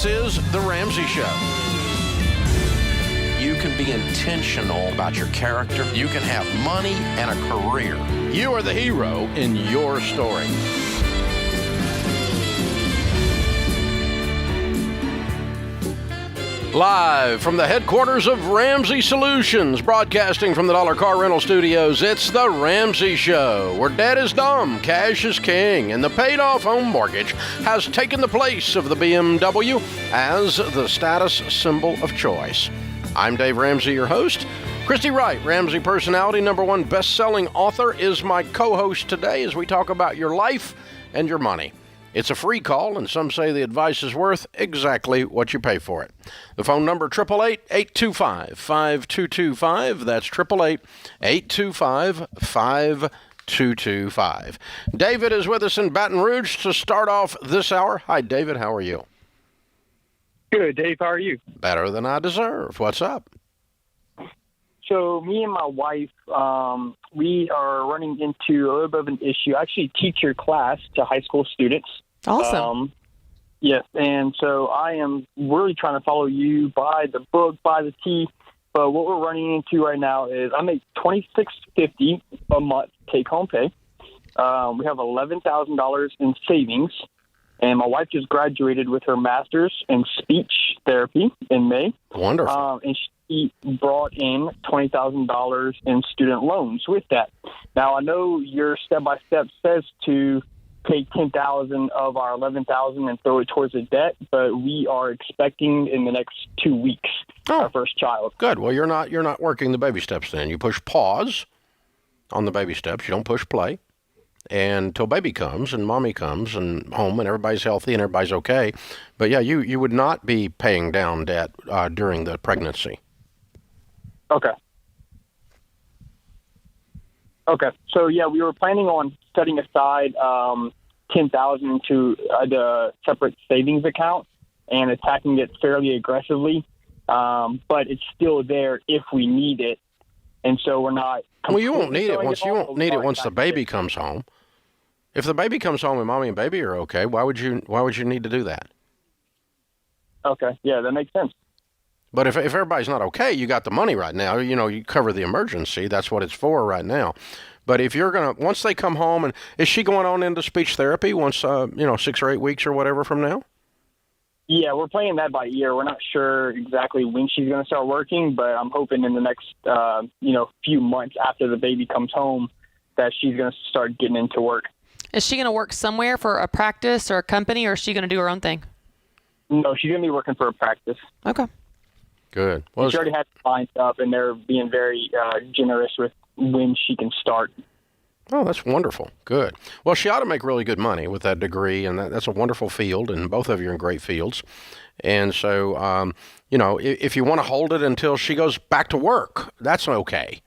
This is The Ramsey Show. You can be intentional about your character. You can have money and a career. You are the hero in your story. Live from the headquarters of Ramsey Solutions, broadcasting from the Dollar Car Rental Studios, it's The Ramsey Show, where debt is dumb, cash is king, and the paid-off home mortgage has taken the place of the BMW as the status symbol of choice. I'm Dave Ramsey, your host. Christy Wright, Ramsey personality, #1 best-selling author, is my co-host today as we talk about your life and your money. It's a free call, and some say the advice is worth exactly what you pay for it. The phone number, 888-825-5225. That's 888-825-5225. David is with us in Baton Rouge to start off this hour. Hi, David. How are you? Good, Dave. How are you? Better than I deserve. What's up? So me and my wife, we are running into a little bit of an issue. I actually teach your class to high school students. Awesome. Yes, and so I am really trying to follow you by the book, by the T. But what we're running into right now is I make $26.50 a month take-home pay. We have $11,000 in savings, and my wife just graduated with her master's in speech therapy in May. Wonderful. And she brought in $20,000 in student loans with that. Now, I know your step-by-step says to take $10,000 of our $11,000 and throw it towards the debt, but we are expecting in the next 2 weeks our first child. Good. Well, you're not working the baby steps then. You push pause on the baby steps. You don't push play. And until baby comes and mommy comes and home and everybody's healthy and everybody's okay. But yeah, you would not be paying down debt during the pregnancy. Okay. So yeah, we were planning on setting aside $10,000 into the separate savings account and attacking it fairly aggressively. But it's still there if we need it, and so we're not. Well, you won't need it once the baby comes home. If the baby comes home and mommy and baby are okay, why would you need to do that? Okay, yeah, that makes sense. But if everybody's not okay, you got the money right now. You know, you cover the emergency. That's what it's for right now. But if you're once they come home, and is she going on into speech therapy once 6 or 8 weeks or whatever from now? Yeah, we're playing that by ear. We're not sure exactly when she's going to start working, but I'm hoping in the next few months after the baby comes home that she's going to start getting into work. Is she going to work somewhere for a practice or a company, or is she going to do her own thing? No, she's going to be working for a practice. Okay. Good. Well, she already has lined up, and they're being very generous with when she can start. Oh, that's wonderful. Good. Well, she ought to make really good money with that degree, and that's a wonderful field, and both of you are in great fields. And so, if you want to hold it until she goes back to work, that's okay,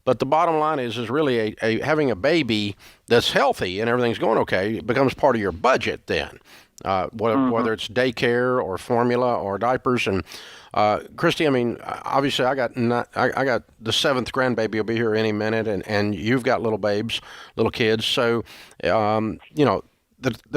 But the bottom line is really having a baby that's healthy and everything's going okay becomes part of your budget then. Whether it's daycare or formula or diapers. And Christy, I mean, obviously I got the 7th grandbaby will be here any minute, and you've got little babes, little kids. So, the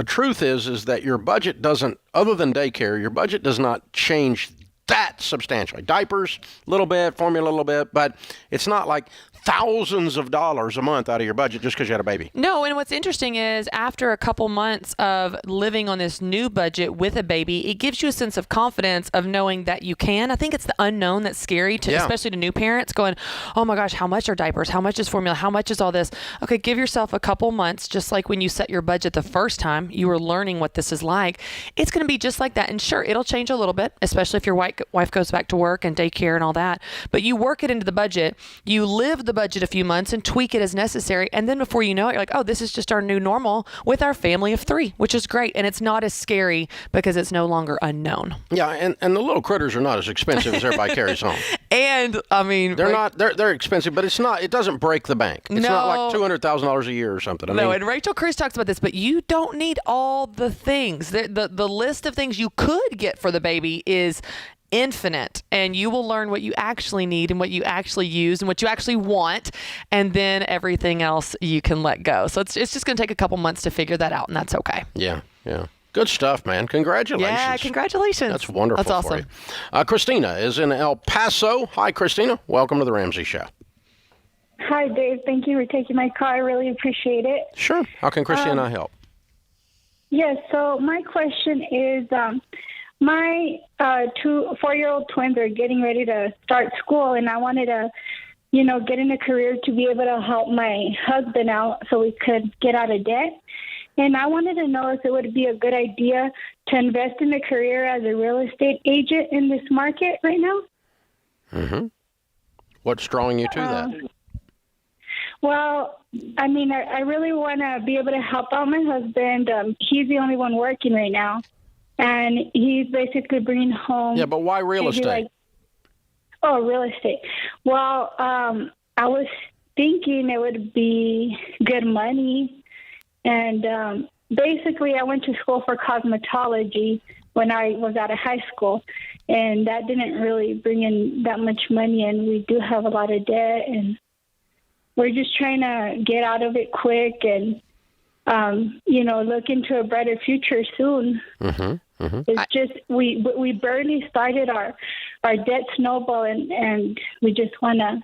truth is that your budget doesn't, other than daycare, your budget does not change that substantially. Diapers, a little bit, formula, a little bit, but it's not like thousands of dollars a month out of your budget just because you had a baby. No, and what's interesting is after a couple months of living on this new budget with a baby, it gives you a sense of confidence of knowing that you can. I think it's the unknown that's scary, especially to new parents, going, oh my gosh, how much are diapers? How much is formula? How much is all this? Okay, give yourself a couple months, just like when you set your budget the first time, you were learning what this is like. It's going to be just like that. And sure, it'll change a little bit, especially if your wife goes back to work and daycare and all that. But you work it into the budget. You live the budget a few months and tweak it as necessary. And then before you know it, you're like, oh, this is just our new normal with our family of 3, which is great. And it's not as scary because it's no longer unknown. Yeah. And the little critters are not as expensive as everybody carries home. And I mean, they're expensive, but it doesn't break the bank. It's not like $200,000 a year or something. And Rachel Cruz talks about this, but you don't need all the things. The list of things you could get for the baby is infinite, and you will learn what you actually need and what you actually use and what you actually want, and then everything else you can let go. So it's just going to take a couple months to figure that out, and that's okay. Yeah. Good stuff, man. Congratulations. Yeah, congratulations. That's wonderful. That's awesome. For you. Christina is in El Paso. Hi, Christina. Welcome to the Ramsey Show. Hi, Dave. Thank you for taking my call. I really appreciate it. Sure. How can Christina and I help? Yes, so my question is, my 4-year-old twins are getting ready to start school, and I wanted to, get in a career to be able to help my husband out so we could get out of debt. And I wanted to know if it would be a good idea to invest in a career as a real estate agent in this market right now. Mm-hmm. What's drawing you to that? Well, I mean, I really want to be able to help out my husband. He's the only one working right now, and he's basically bringing home. Yeah, but why real estate? Real estate. Well, I was thinking it would be good money. And basically, I went to school for cosmetology when I was out of high school, and that didn't really bring in that much money, and we do have a lot of debt, and we're just trying to get out of it quick and, look into a brighter future soon. Mm-hmm. Mm-hmm. It's just we barely started our debt snowball, and we just want to,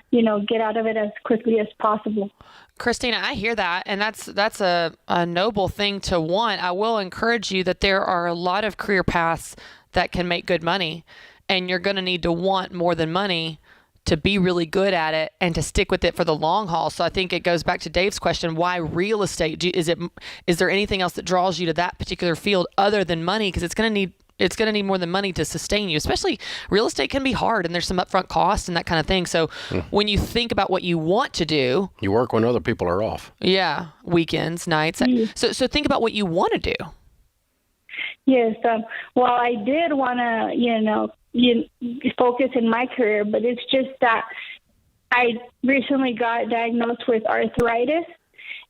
get out of it as quickly as possible. Christina, I hear that, and that's a noble thing to want. I will encourage you that there are a lot of career paths that can make good money, and you're going to need to want more than money to be really good at it and to stick with it for the long haul. So I think it goes back to Dave's question, why real estate? Is there anything else that draws you to that particular field other than money? Because it's going to need more than money to sustain you. Especially real estate can be hard, and there's some upfront costs and that kind of thing. So when you think about what you want to do, you work when other people are off. Yeah, weekends, nights. So think about what you want to do. Yes. Well, I did want to, focus in my career, but it's just that I recently got diagnosed with arthritis,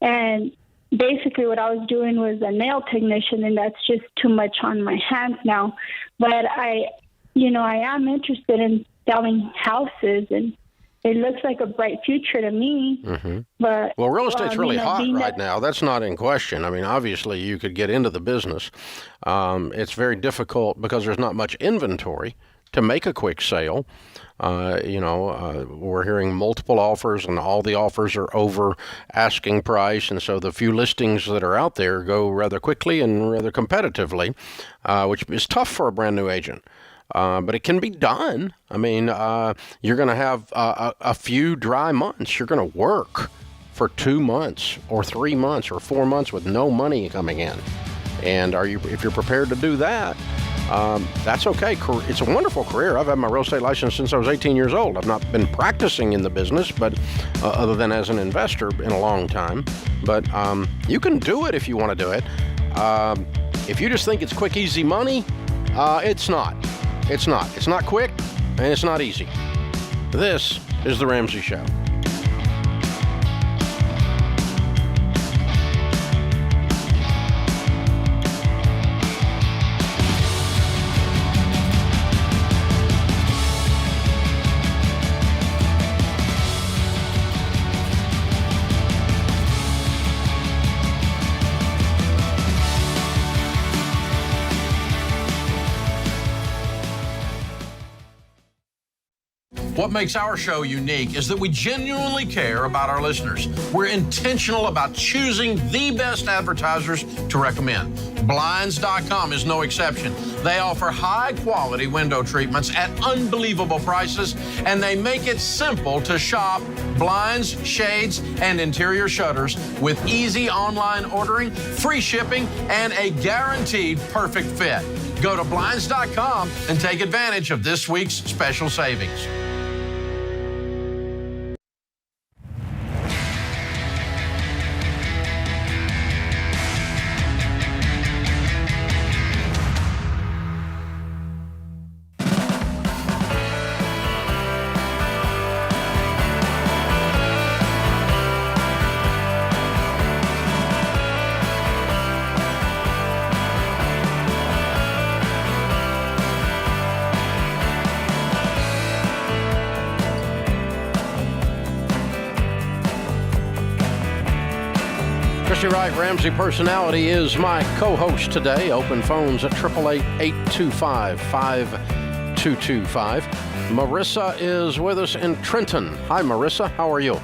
and basically what I was doing was a nail technician, and that's just too much on my hands now. But I am interested in selling houses, and it looks like a bright future to me. Mm-hmm. But real estate's really hot right now. That's not in question. I mean, obviously you could get into the business. It's very difficult because there's not much inventory to make a quick sale. We're hearing multiple offers, and all the offers are over asking price, and so the few listings that are out there go rather quickly and rather competitively, which is tough for a brand new agent. But it can be done. I mean, you're going to have a few dry months. You're going to work for 2 months or 3 months or 4 months with no money coming in. And if you're prepared to do that, that's okay. It's a wonderful career. I've had my real estate license since I was 18 years old. I've not been practicing in the business, but other than as an investor in a long time. But you can do it if you want to do it. If you just think it's quick, easy money, it's not. It's not. It's not quick, and it's not easy. This is The Ramsey Show. What makes our show unique is that we genuinely care about our listeners. We're intentional about choosing the best advertisers to recommend. Blinds.com is no exception. They offer high-quality window treatments at unbelievable prices, and they make it simple to shop blinds, shades, and interior shutters with easy online ordering, free shipping, and a guaranteed perfect fit. Go to Blinds.com and take advantage of this week's special savings. Christy Wright, Ramsey Personality, is my co-host today. Open phones at 888-825-5225. Marissa is with us in Trenton. Hi, Marissa. How are you?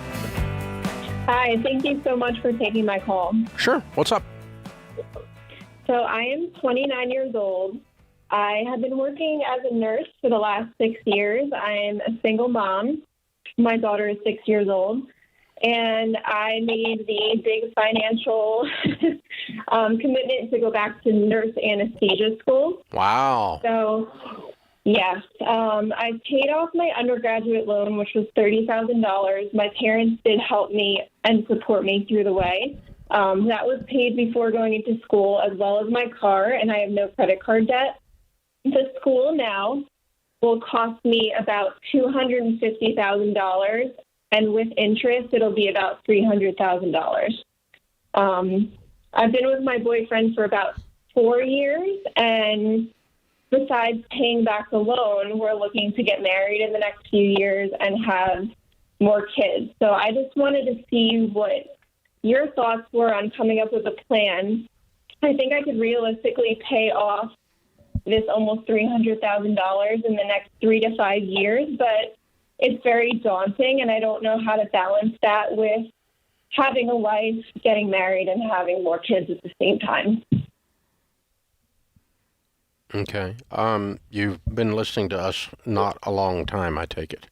Hi. Thank you so much for taking my call. Sure. What's up? So I am 29 years old. I have been working as a nurse for the last 6 years. I'm a single mom. My daughter is 6 years old. And I made the big financial commitment to go back to nurse anesthesia school. Wow. So, yes. I paid off my undergraduate loan, which was $30,000. My parents did help me and support me through the way. That was paid before going into school, as well as my car, and I have no credit card debt. The school now will cost me about $250,000. And with interest, it'll be about $300,000. I've been with my boyfriend for about 4 years, and besides paying back the loan, we're looking to get married in the next few years and have more kids. So I just wanted to see what your thoughts were on coming up with a plan. I think I could realistically pay off this almost $300,000 in the next 3 to 5 years, but it's very daunting, and I don't know how to balance that with having a life, getting married, and having more kids at the same time. Okay. You've been listening to us not a long time, I take it.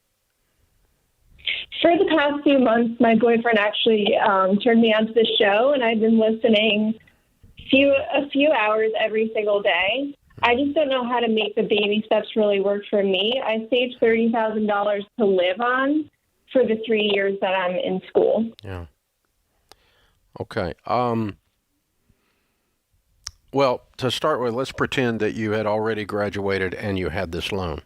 For the past few months, my boyfriend actually turned me onto the show, and I've been listening a few hours every single day. I just don't know how to make the baby steps really work for me. I saved $30,000 to live on for the 3 years that I'm in school. Yeah. Okay. Well, to start with, let's pretend that you had already graduated and you had this loan.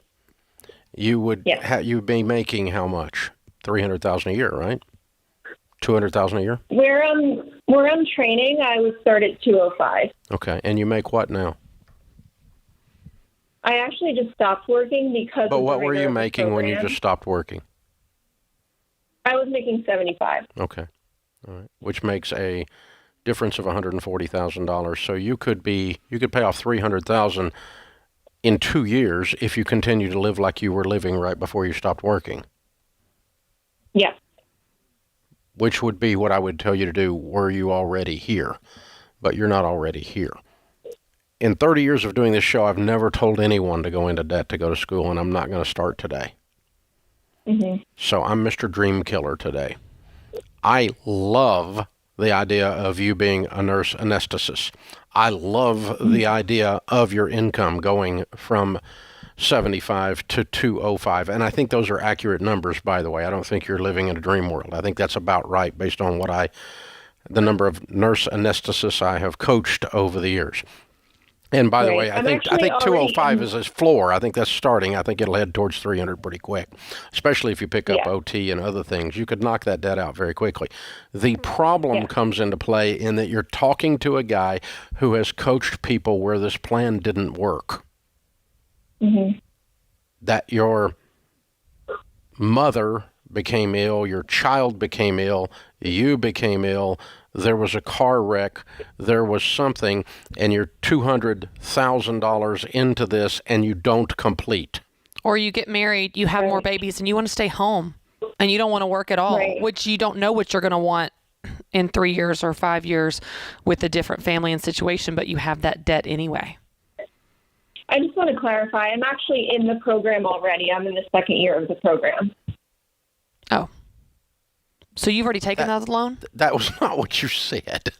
You would you'd be making how much? $300,000 a year, right? $200,000 a year? Where I'm training, I would start at $205. Okay. And you make what now? I actually just stopped working because. But what were you making when you just stopped working? I was making $75. Okay, all right, which makes a difference of $140,000. So you could pay off $300,000 in 2 years if you continue to live like you were living right before you stopped working. Yes. Which would be what I would tell you to do were you already here, but you're not already here. In 30 years of doing this show, I've never told anyone to go into debt to go to school, and I'm not going to start today. Mm-hmm. So I'm Mr. Dream Killer today. I love the idea of you being a nurse anesthetist. I love the idea of your income going from 75 to 205, and I think those are accurate numbers, by the way. I don't think you're living in a dream world. I think that's about right based on the number of nurse anesthetists I have coached over the years. And by the way, I think 205 is his floor. I think that's starting. I think it'll head towards 300 pretty quick, especially if you pick up OT and other things. You could knock that debt out very quickly. The problem comes into play in that you're talking to a guy who has coached people where this plan didn't work. Mm-hmm. That your mother became ill, your child became ill, you became ill, there was a car wreck, there was something, and you're $200,000 into this and you don't complete. Or you get married, you have more babies, and you want to stay home and you don't want to work at all, which you don't know what you're going to want in 3 years or 5 years with a different family and situation, but you have that debt anyway. I just want to clarify, I'm actually in the program already. I'm in the second year of the program. Oh. So you've already taken out the loan? That was not what you said.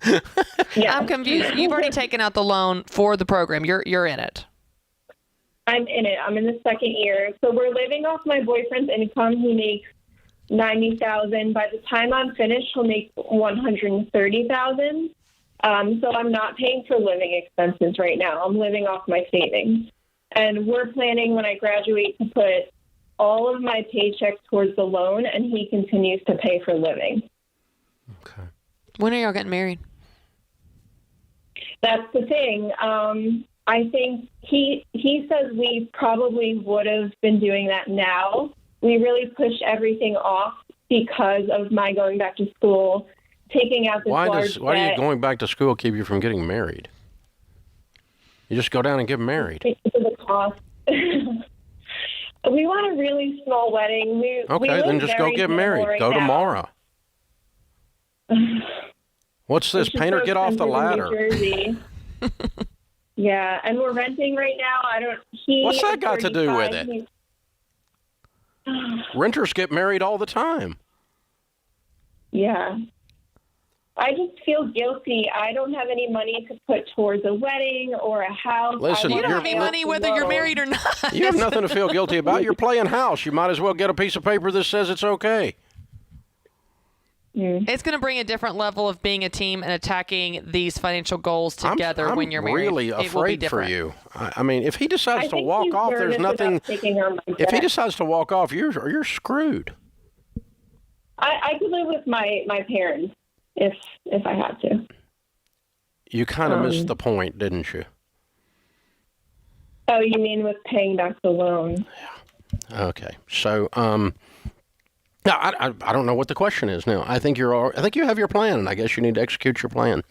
Yeah. I'm confused. You've already taken out the loan for the program. You're in it. I'm in it. I'm in the second year. So we're living off my boyfriend's income. He makes $90,000. By the time I'm finished, he'll make $130,000. So I'm not paying for living expenses right now. I'm living off my savings. And we're planning when I graduate to put all of my paychecks towards the loan, and he continues to pay for living. Okay. When are y'all getting married? That's the thing. I think he says we probably would have been doing that now. We really pushed everything off because of my going back to school, taking out this Why large do you debt going back to school keep you from getting married? You just go down and get married. because of the cost. We want a really small wedding. We live then just go very get minimal married. right Go now. tomorrow. What's this? It's just Painter, so get off the expensive in ladder. New Jersey. Yeah, and we're renting right now. What's that got to do with 35. it? Renters get married all the time. Yeah. I just feel guilty. I don't have any money to put towards a wedding or a house. Listen, You don't have any You're- money whether you're married or not. You have nothing to feel guilty about. You're playing house. You might as well get a piece of paper that says it's okay. It's going to bring a different level of being a team and attacking these financial goals together I'm when you're married. really It will be afraid for different. you. I mean, if he decides I to think walk he's off, there's nervous nothing. about taking on my If he debt. decides to walk off, you're screwed. I could live with my parents if I had to. You kind of missed the point, didn't you? Oh, you mean with paying back the loan? Okay. So, now I don't know what the question is now. I think you have your plan, and I guess you need to execute your plan.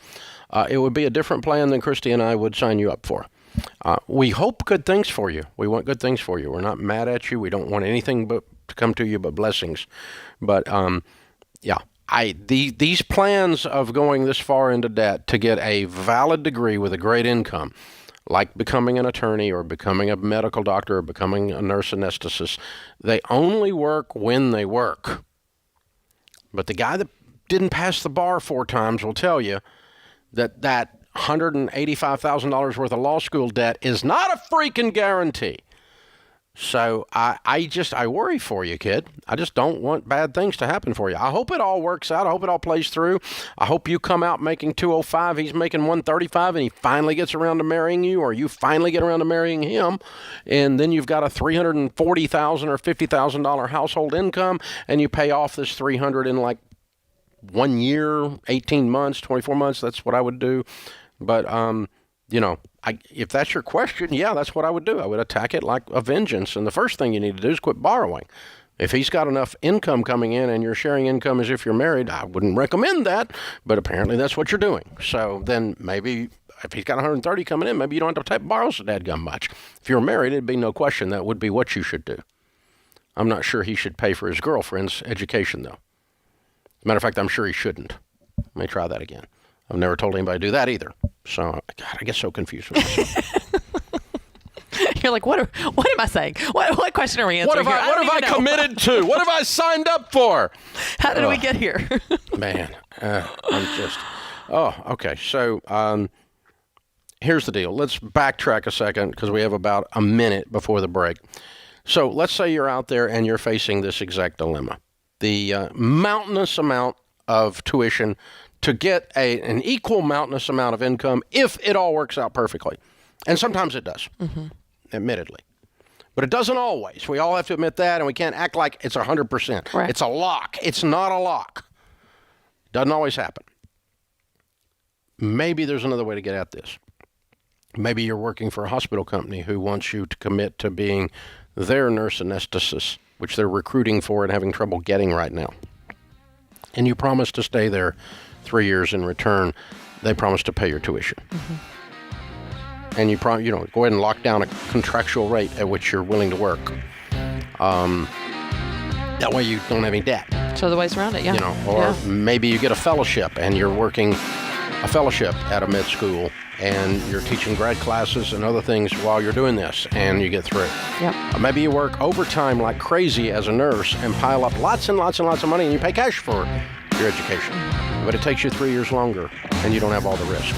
It would be a different plan than Christy and I would sign you up for. We hope good things for you. We want good things for you. We're not mad at you. We don't want anything but to come to you but blessings. But yeah, these plans of going this far into debt to get a valid degree with a great income, like becoming an attorney or becoming a medical doctor or becoming a nurse anesthetist, they only work when they work. But the guy that didn't pass the bar 4 times will tell you that $185,000 worth of law school debt is not a freaking guarantee. So I worry for you, kid. I just don't want bad things to happen for you. I hope it all works out. I hope it all plays through. I hope you come out making $205. He's making $135, and he finally gets around to marrying you, or you finally get around to marrying him, and then you've got a $340,000 or $50,000 household income, and you pay off this $300 in like 1 year, 18 months, 24 months. That's what I would do. But if that's your question, yeah, that's what I would do. I would attack it like a vengeance. And the first thing you need to do is quit borrowing. If he's got enough income coming in and you're sharing income as if you're married, I wouldn't recommend that, but apparently that's what you're doing. So then maybe if he's got 130 coming in, maybe you don't have to borrow so dadgum much. If you're married, it'd be no question that would be what you should do. I'm not sure he should pay for his girlfriend's education, though. Matter of fact, I'm sure he shouldn't. Let me try that again. I've never told anybody to do that either. So, God, I get so confused with myself. You're like, what am I saying? What question are we answering? What have I committed to? What have I signed up for? How did we get here? Man, I'm just... Oh, okay. So, here's the deal. Let's backtrack a second because we have about a minute before the break. So, let's say you're out there and you're facing this exact dilemma. The mountainous amount of tuition to get an equal mountainous amount of income if it all works out perfectly. And sometimes it does, admittedly. But it doesn't always. We all have to admit that, and we can't act like it's 100%. Right. It's a lock. It's not a lock. Doesn't always happen. Maybe there's another way to get at this. Maybe you're working for a hospital company who wants you to commit to being their nurse anesthetist, which they're recruiting for and having trouble getting right now. And you promise to stay there 3 years. In return, they promise to pay your tuition. And you go ahead and lock down a contractual rate at which you're willing to work. That way you don't have any debt. So the ways around it, yeah. Or maybe you get a fellowship and you're working a fellowship at a med school and you're teaching grad classes and other things while you're doing this and you get through. Yep. Maybe you work overtime like crazy as a nurse and pile up lots and lots and lots of money and you pay cash for your education. But it takes you 3 years longer and you don't have all the risk.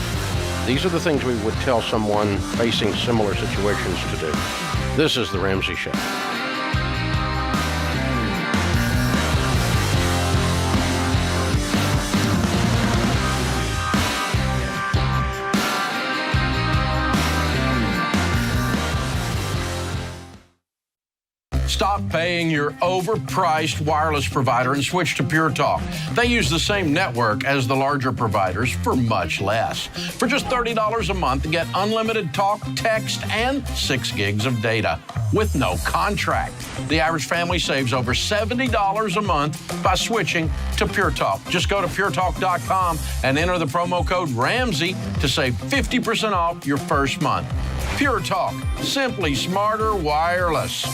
These are the things we would tell someone facing similar situations to do. This is The Ramsey Show. Stop Stop paying your overpriced wireless provider and switch to Pure Talk. They use the same network as the larger providers for much less. For just $30 a month, get unlimited talk, text, and 6 gigs of data with no contract. The average family saves over $70 a month by switching to Pure Talk. Just go to puretalk.com and enter the promo code Ramsey to save 50% off your first month. Pure Talk, simply smarter wireless.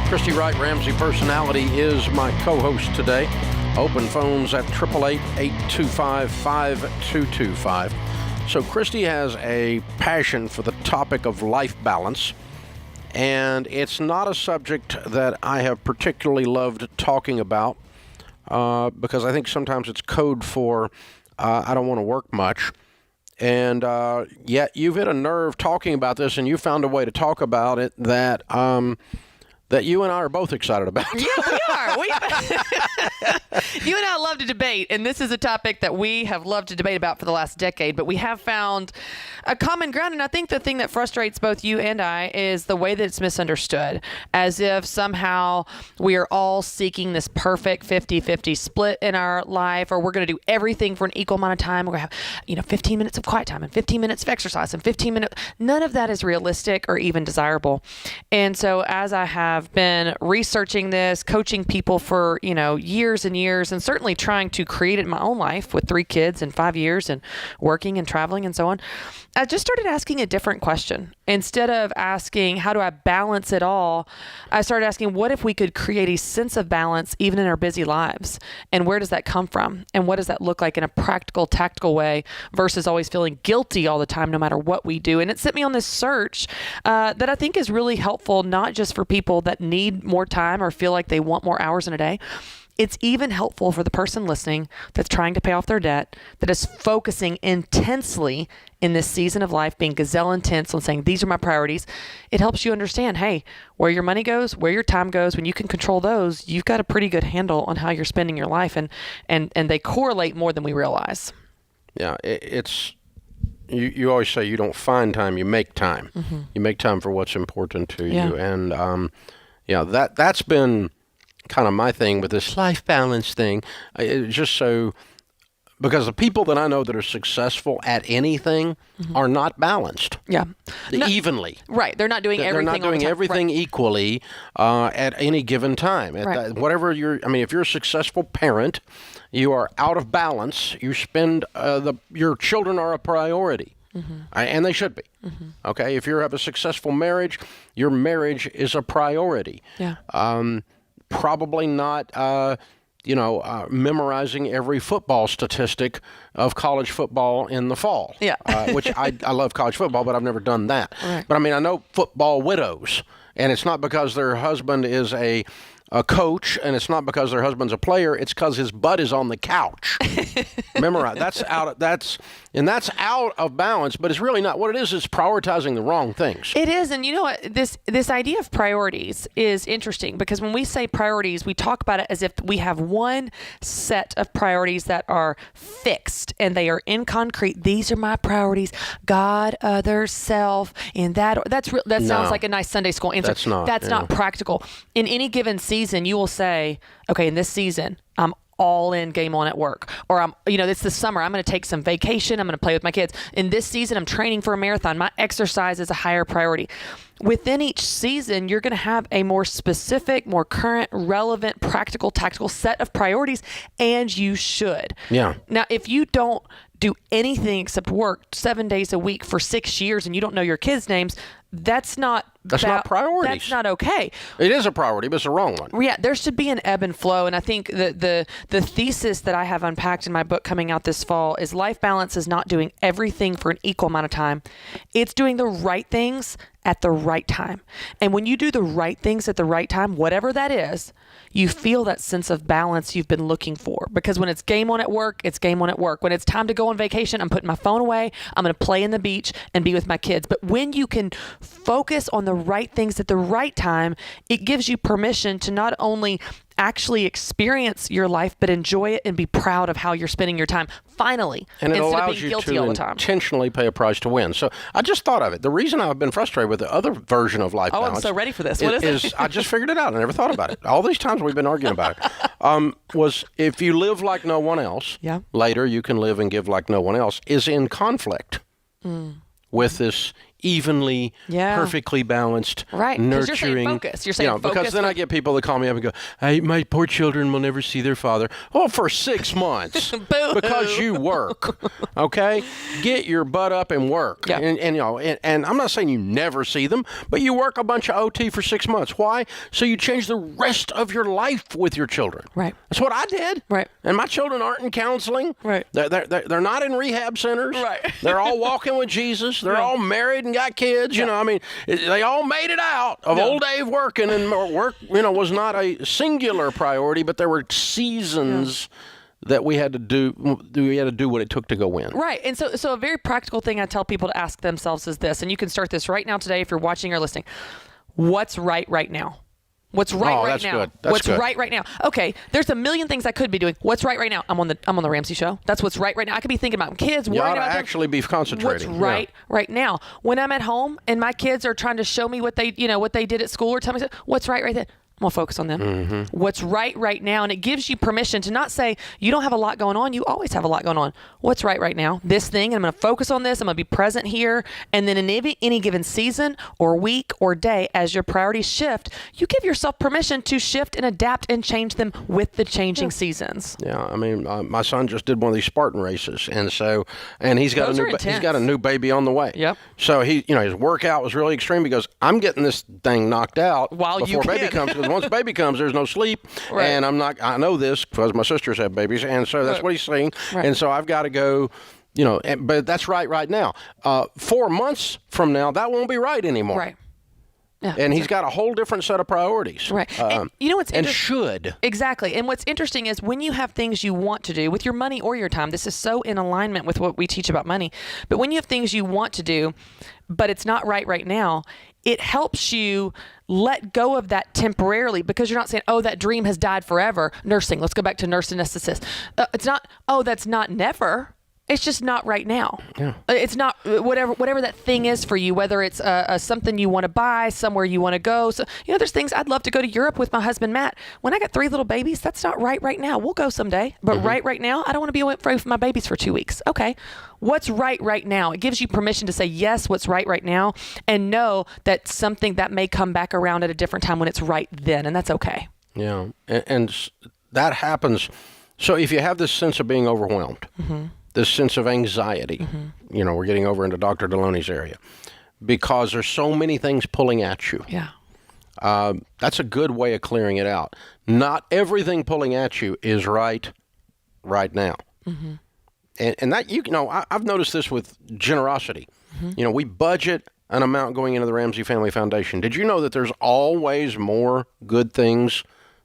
Christy Wright, Ramsey Personality, is my co-host today. Open phones at 888-825-5225. So Christy has a passion for the topic of life balance, and it's not a subject that I have particularly loved talking about because I think sometimes it's code for I don't want to work much. And yet you've hit a nerve talking about this, and you found a way to talk about it that you and I are both excited about. Yeah, we are. You and I love to debate, and this is a topic that we have loved to debate about for the last decade, but we have found a common ground, and I think the thing that frustrates both you and I is the way that it's misunderstood, as if somehow we are all seeking this perfect 50-50 split in our life, or we're going to do everything for an equal amount of time. We're going to have 15 minutes of quiet time and 15 minutes of exercise and 15 minutes. None of that is realistic or even desirable. And so as I have been researching this, coaching people for, years and years, and certainly trying to create it in my own life with 3 kids in 5 years and working and traveling and so on, I just started asking a different question. Instead of asking, how do I balance it all? I started asking, what if we could create a sense of balance even in our busy lives? And where does that come from? And what does that look like in a practical, tactical way versus always feeling guilty all the time, no matter what we do? And it sent me on this search that I think is really helpful, not just for people that need more time or feel like they want more hours in a day. It's even helpful for the person listening that's trying to pay off their debt, that is focusing intensely in this season of life, being gazelle intense on saying, these are my priorities. It helps you understand, hey, where your money goes, where your time goes, when you can control those, you've got a pretty good handle on how you're spending your life, and they correlate more than we realize. Yeah, it's... You always say you don't find time, you make time. Mm-hmm. You make time for what's important to you. And, that's been kind of my thing with this life balance thing. It's just so, because the people that I know that are successful at anything are not balanced. Yeah. Evenly. Right. They're not doing everything. They're not doing everything equally at any given time. Whatever if you're a successful parent, you are out of balance. You spend, your children are a priority. And they should be. Okay. If you have a successful marriage, your marriage is a priority. Yeah. Probably not, memorizing every football statistic of college football in the fall. Yeah. Which I love college football, but I've never done that. Right. But I know football widows, and it's not because their husband is a coach, and it's not because their husband's a player. It's because his butt is on the couch. Memorize. That's out of balance. But it's really not. What it is prioritizing the wrong things. It is, and you know what? This idea of priorities is interesting, because when we say priorities, we talk about it as if we have one set of priorities that are fixed and they are in concrete. These are my priorities: God, others, self, and that. That sounds like a nice Sunday school answer. That's not practical. In any given season, you will say, okay, in this season, I'm all in, game on at work, or it's the summer, I'm going to take some vacation, I'm going to play with my kids. In this season, I'm training for a marathon. My exercise is a higher priority. Within each season, you're going to have a more specific, more current, relevant, practical, tactical set of priorities, and you should. Yeah. Now, if you don't do anything except work 7 days a week for 6 years and you don't know your kids' names, that's not priorities. That's not okay. It is a priority, but it's the wrong one. Yeah, there should be an ebb and flow, and I think the thesis that I have unpacked in my book coming out this fall is life balance is not doing everything for an equal amount of time. It's doing the right things at the right time. And when you do the right things at the right time, whatever that is, you feel that sense of balance you've been looking for. Because when it's game on at work, it's game on at work. When it's time to go on vacation, I'm putting my phone away. I'm going to play in the beach and be with my kids. But when you can focus on the right things at the right time, it gives you permission to not only actually experience your life, but enjoy it and be proud of how you're spending your time. Finally, and it instead of allows being you guilty to all the time. intentionally pay a price to win. So I just thought of it. The reason I've been frustrated with the other version of life balance. I'm so ready for this. What is it? I just figured it out. I never thought about it. All these times we've been arguing about it. Was if you live like no one else, later you can live and give like no one else, is in conflict with this evenly, perfectly balanced, nurturing. You're saying focus. You're saying focus. Because then I get people that call me up and go, my poor children will never see their father. Oh, for 6 months. Because you work. Okay? Get your butt up and work. Yeah. And I'm not saying you never see them, but you work a bunch of OT for 6 months. Why? So you change the rest of your life with your children. Right. That's what I did. Right. And my children aren't in counseling. Right. They're not in rehab centers. Right. They're all walking with Jesus. They're all married and got kids. They all made it out of old Dave working, and work, was not a singular priority, but there were seasons that we had to do. We had to do what it took to go win. Right. And so a very practical thing I tell people to ask themselves is this, and you can start this right now today if you're watching or listening. What's right now? What's right now? Good. That's what's good. right now? Okay, there's a million things I could be doing. What's right now? I'm on the Ramsey Show. That's what's right now. I could be thinking about kids. You ought to about actually be concentrating. What's right now? When I'm at home and my kids are trying to show me what they did at school or tell me what's right there. I'm going to focus on them. Mm-hmm. What's right now? And it gives you permission to not say, you don't have a lot going on. You always have a lot going on. What's right now? This thing, and I'm going to focus on this. I'm going to be present here. And then in any given season or week or day, as your priorities shift, you give yourself permission to shift and adapt and change them with the changing seasons. Yeah, my son just did one of these Spartan races, and he's got a new baby on the way. Yep. So his workout was really extreme. He goes, I'm getting this thing knocked out before baby comes. Because once baby comes, there's no sleep, and I know this because my sisters have babies, and so that's what he's saying, and so I've got to go. But that's right now. 4 months from now, that won't be right anymore. Right. Yeah, and he's got a whole different set of priorities. Right. And what's and should. Exactly. And what's interesting is when you have things you want to do with your money or your time, this is so in alignment with what we teach about money, but when you have things you want to do, but it's not right now, it helps you let go of that temporarily because you're not saying, oh, that dream has died forever. Nursing. Let's go back to nurse anesthetist. It's not, oh, that's not never. It's just not right now. Yeah. It's not whatever that thing is for you, whether it's something you want to buy, somewhere you want to go. So, there's things I'd love to go to Europe with my husband, Matt. When I got 3 little babies, that's not right now. We'll go someday. But right now, I don't want to be away from my babies for 2 weeks. Okay. What's right now? It gives you permission to say, yes, what's right now, and know that something that may come back around at a different time when it's right then, and that's okay. Yeah. And that happens. So if you have this sense of being overwhelmed, this sense of anxiety, we're getting over into Dr. Deloney's area, because there's so many things pulling at you. Yeah. That's a good way of clearing it out. Not everything pulling at you is right now. And that, I've noticed this with generosity. We budget an amount going into the Ramsey Family Foundation. Did you know that there's always more good things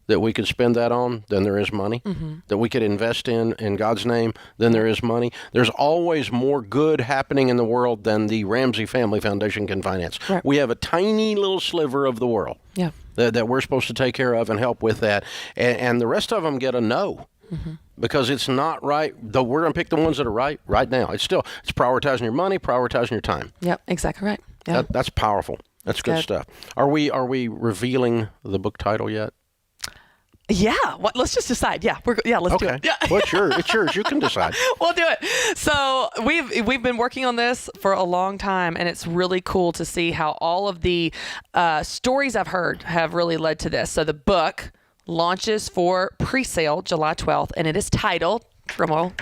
that we could spend that on than there is money, that we could invest in God's name than there is money? There's always more good happening in the world than the Ramsey Family Foundation can finance. Right. We have a tiny little sliver of the world that we're supposed to take care of and help with that. And the rest of them get a no. Because it's not right. Though we're going to pick the ones that are right now. It's prioritizing your money, prioritizing your time. Yep, exactly right. Yep. That's powerful. That's good stuff. Are we revealing the book title yet? Yeah. Let's just decide. Yeah. Let's do it. Yeah. Well, it's yours. You can decide. We'll do it. So we've been working on this for a long time, and it's really cool to see how all of the stories I've heard have really led to this. So the book launches for pre-sale July 12th, and it is titled, drumroll,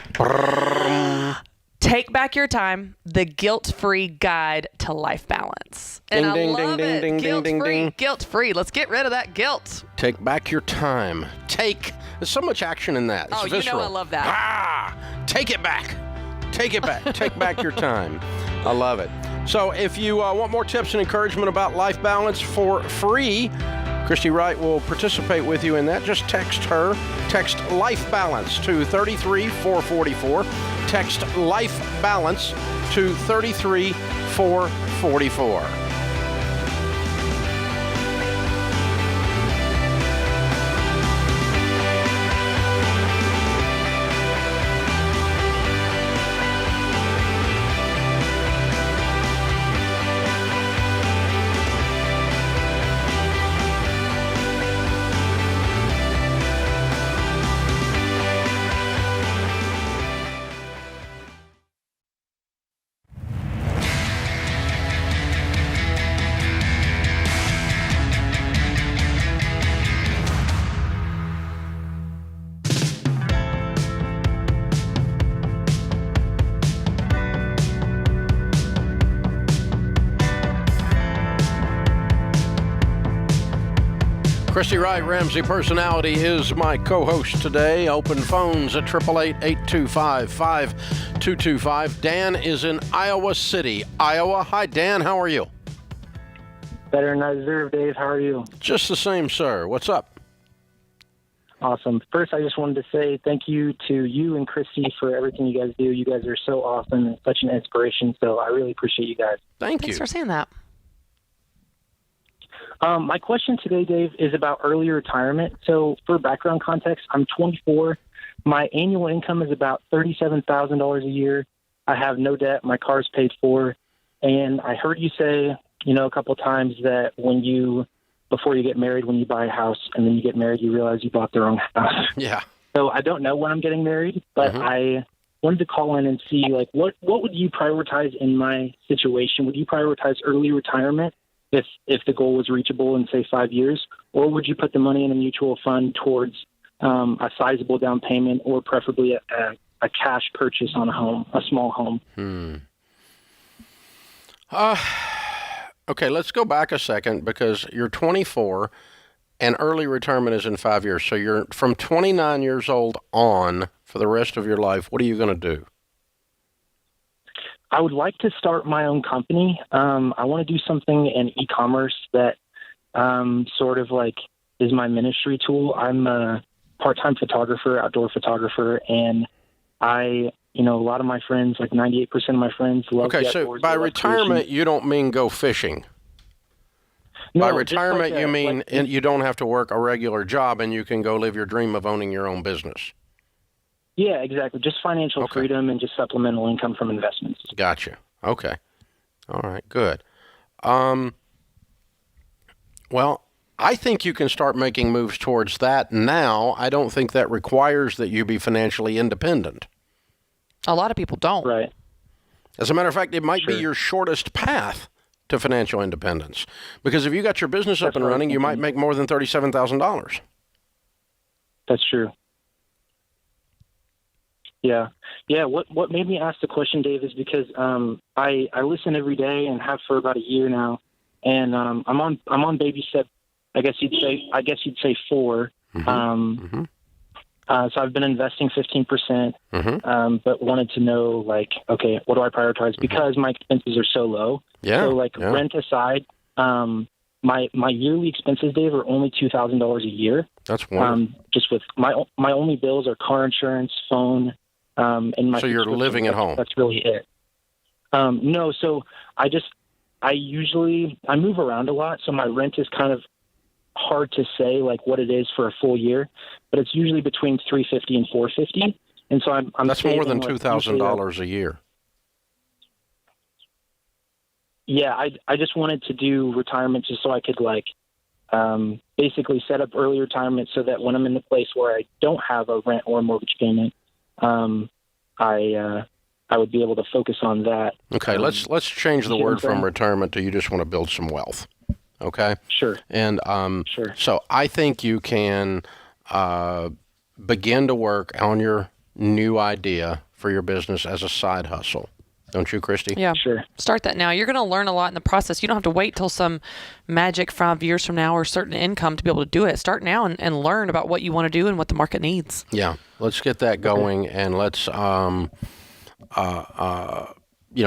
Take Back Your Time, The Guilt-Free Guide to Life Balance. And I love it. Guilt-free, guilt-free. Let's get rid of that guilt. Take back your time. There's so much action in that. It's visceral. I love that. Take it back. Take it back. Take back your time. I love it. So if you want more tips and encouragement about life balance for free, Christy Wright will participate with you in that. Just text her. Text Life Balance to 33444. Text Life Balance to 33444. Christy Wright, Ramsey Personality, is my co-host today. Open phones at 888-825-5225. Dan is in Iowa City, Iowa. Hi, Dan. How are you? Better than I deserve, Dave. How are you? Just the same, sir. What's up? Awesome. First, I just wanted to say thank you to you and Christy for everything you guys do. You guys are so awesome and such an inspiration, so I really appreciate you guys. Thanks for saying that. My question today, Dave, is about early retirement. So for background context, I'm 24. My annual income is about $37,000 a year. I have no debt. My car's paid for. And I heard you say, a couple of times that before you get married, when you buy a house and then you get married, you realize you bought the wrong house. Yeah. So I don't know when I'm getting married, but I wanted to call in and see, what would you prioritize in my situation? Would you prioritize early retirement if the goal was reachable in, say, 5 years? Or would you put the money in a mutual fund towards a sizable down payment, or preferably a cash purchase on a home, a small home? Okay, let's go back a second, because you're 24 and early retirement is in 5 years. So you're from 29 years old on for the rest of your life. What are you going to do? I would like to start my own company. I want to do something in e-commerce that sort of is my ministry tool. I'm a part-time photographer, outdoor photographer, and a lot of my friends, 98% of my friends, love the outdoors. Okay, so by retirement, you don't mean go fishing. No, by retirement, you mean you don't have to work a regular job and you can go live your dream of owning your own business. Yeah, exactly. Just financial freedom and just supplemental income from investments. Gotcha. Okay. All right, good. Well, I think you can start making moves towards that now. I don't think that requires that you be financially independent. A lot of people don't. Right. As a matter of fact, it might be your shortest path to financial independence. Because if you got your business up and running, you might make more than $37,000. That's true. Yeah. What made me ask the question, Dave, is because I listen every day and have for about a year now, and I'm on baby step. I guess you'd say 4. So I've been investing 15%, but wanted to know okay, what do I prioritize? Because my expenses are so low. Yeah. So rent aside, my yearly expenses, Dave, are only $2,000 a year. That's wonderful. Just with my only bills are car insurance, phone. And my so you're living at home. That's really it. No, so I move around a lot, so my rent is kind of hard to say what it is for a full year, but it's usually between $350 and $450, and so I'm that's more than $2,000 a year. Yeah, I just wanted to do retirement just so I could basically set up early retirement so that when I'm in the place where I don't have a rent or a mortgage payment, I would be able to focus on that. Okay, let's change the word from retirement to you just want to build some wealth. Okay? Sure. And sure. So I think you can begin to work on your new idea for your business as a side hustle. Don't you, Christy? Yeah. Sure. Start that now. You're going to learn a lot in the process. You don't have to wait till some magic 5 years from now or certain income to be able to do it. Start now and learn about what you want to do and what the market needs. Yeah. Let's get that going, and let's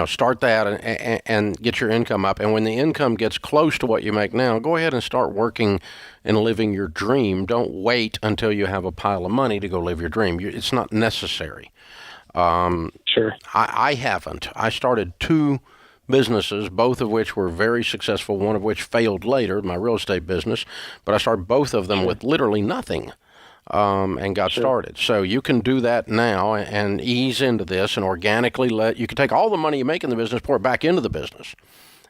start that and get your income up. And when the income gets close to what you make now, go ahead and start working and living your dream. Don't wait until you have a pile of money to go live your dream. It's not necessary. Sure. I haven't. I started 2 businesses, both of which were very successful, one of which failed later, my real estate business, but I started both of them with literally nothing. And got started. So you can do that now and ease into this and organically you can take all the money you make in the business, pour it back into the business,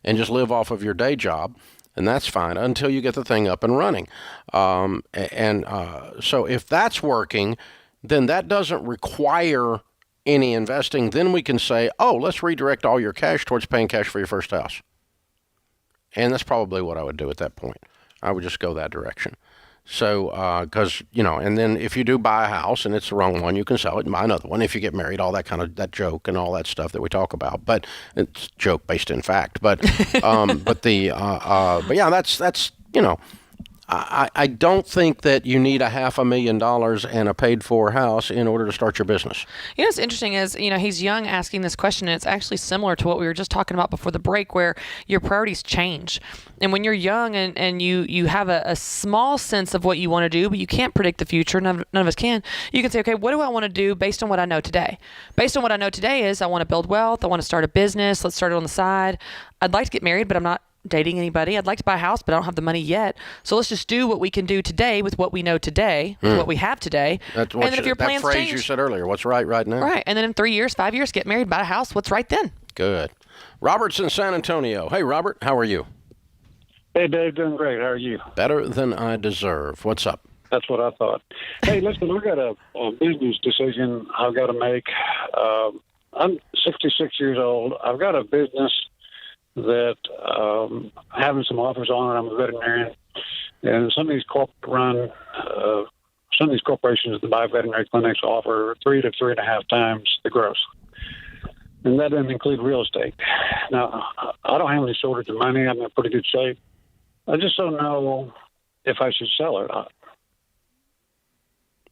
and just live off of your day job, and that's fine until you get the thing up and running. So if that's working, then that doesn't require any investing. Then we can say, let's redirect all your cash towards paying cash for your first house. And that's probably what I would do at that point. I would just go that direction. So, because, and then if you do buy a house and it's the wrong one, you can sell it and buy another one. If you get married, all that kind of, that joke and all that stuff that we talk about, but it's joke based in fact. But, but yeah, that's, I don't think that you need $500,000 and a paid-for house in order to start your business. What's interesting is, he's young asking this question, and it's actually similar to what we were just talking about before the break, where your priorities change. And when you're young and you have a small sense of what you want to do, but you can't predict the future, none of us can, you can say, okay, what do I want to do based on what I know today? Based on what I know today is I want to build wealth, I want to start a business, let's start it on the side. I'd like to get married, but I'm not dating anybody. I'd like to buy a house, but I don't have the money yet. So let's just do what we can do today with what we know today, with what we have today. That's what and then if your plans that phrase change, you said earlier, what's right now? Right. And then in 3 years, 5 years, get married, buy a house. What's right then? Good. Robert's in San Antonio. Hey, Robert, how are you? Hey, Dave, doing great. How are you? Better than I deserve. What's up? That's what I thought. Hey, listen, I've got a business decision I've got to make. I'm 66 years old. I've got a business that having some offers on it. I'm a veterinarian, and some of these some of these corporations that buy veterinary clinics offer 3 to 3.5 times the gross, and that doesn't include real estate. Now, I don't have any shortage of money. I'm in pretty good shape. I just don't know if I should sell it or not.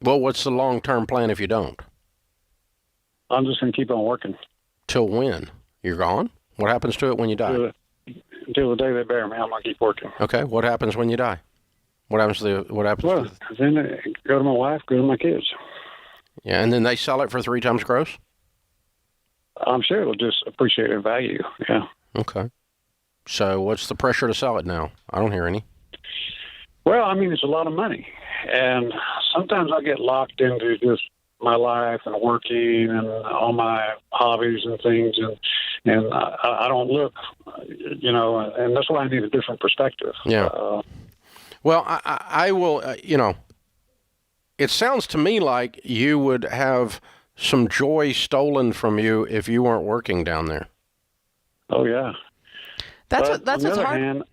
Well, what's the long-term plan if you don't? I'm just going to keep on working. Till when? You're gone? What happens to it when you die? Until the day they bury me, I'm going to keep working. Okay. What happens when you die? What happens Well, then I go to my wife, go to my kids. Yeah, and then they sell it for 3 times gross? I'm sure it'll just appreciate in value, yeah. Okay. So what's the pressure to sell it now? I don't hear any. Well, I mean, it's a lot of money. And sometimes I get locked into just my life and working and all my hobbies and things, and I don't look, and that's why I need a different perspective. Yeah. Well, I will, it sounds to me like you would have some joy stolen from you if you weren't working down there. Oh, yeah. That's what's hard. Hand,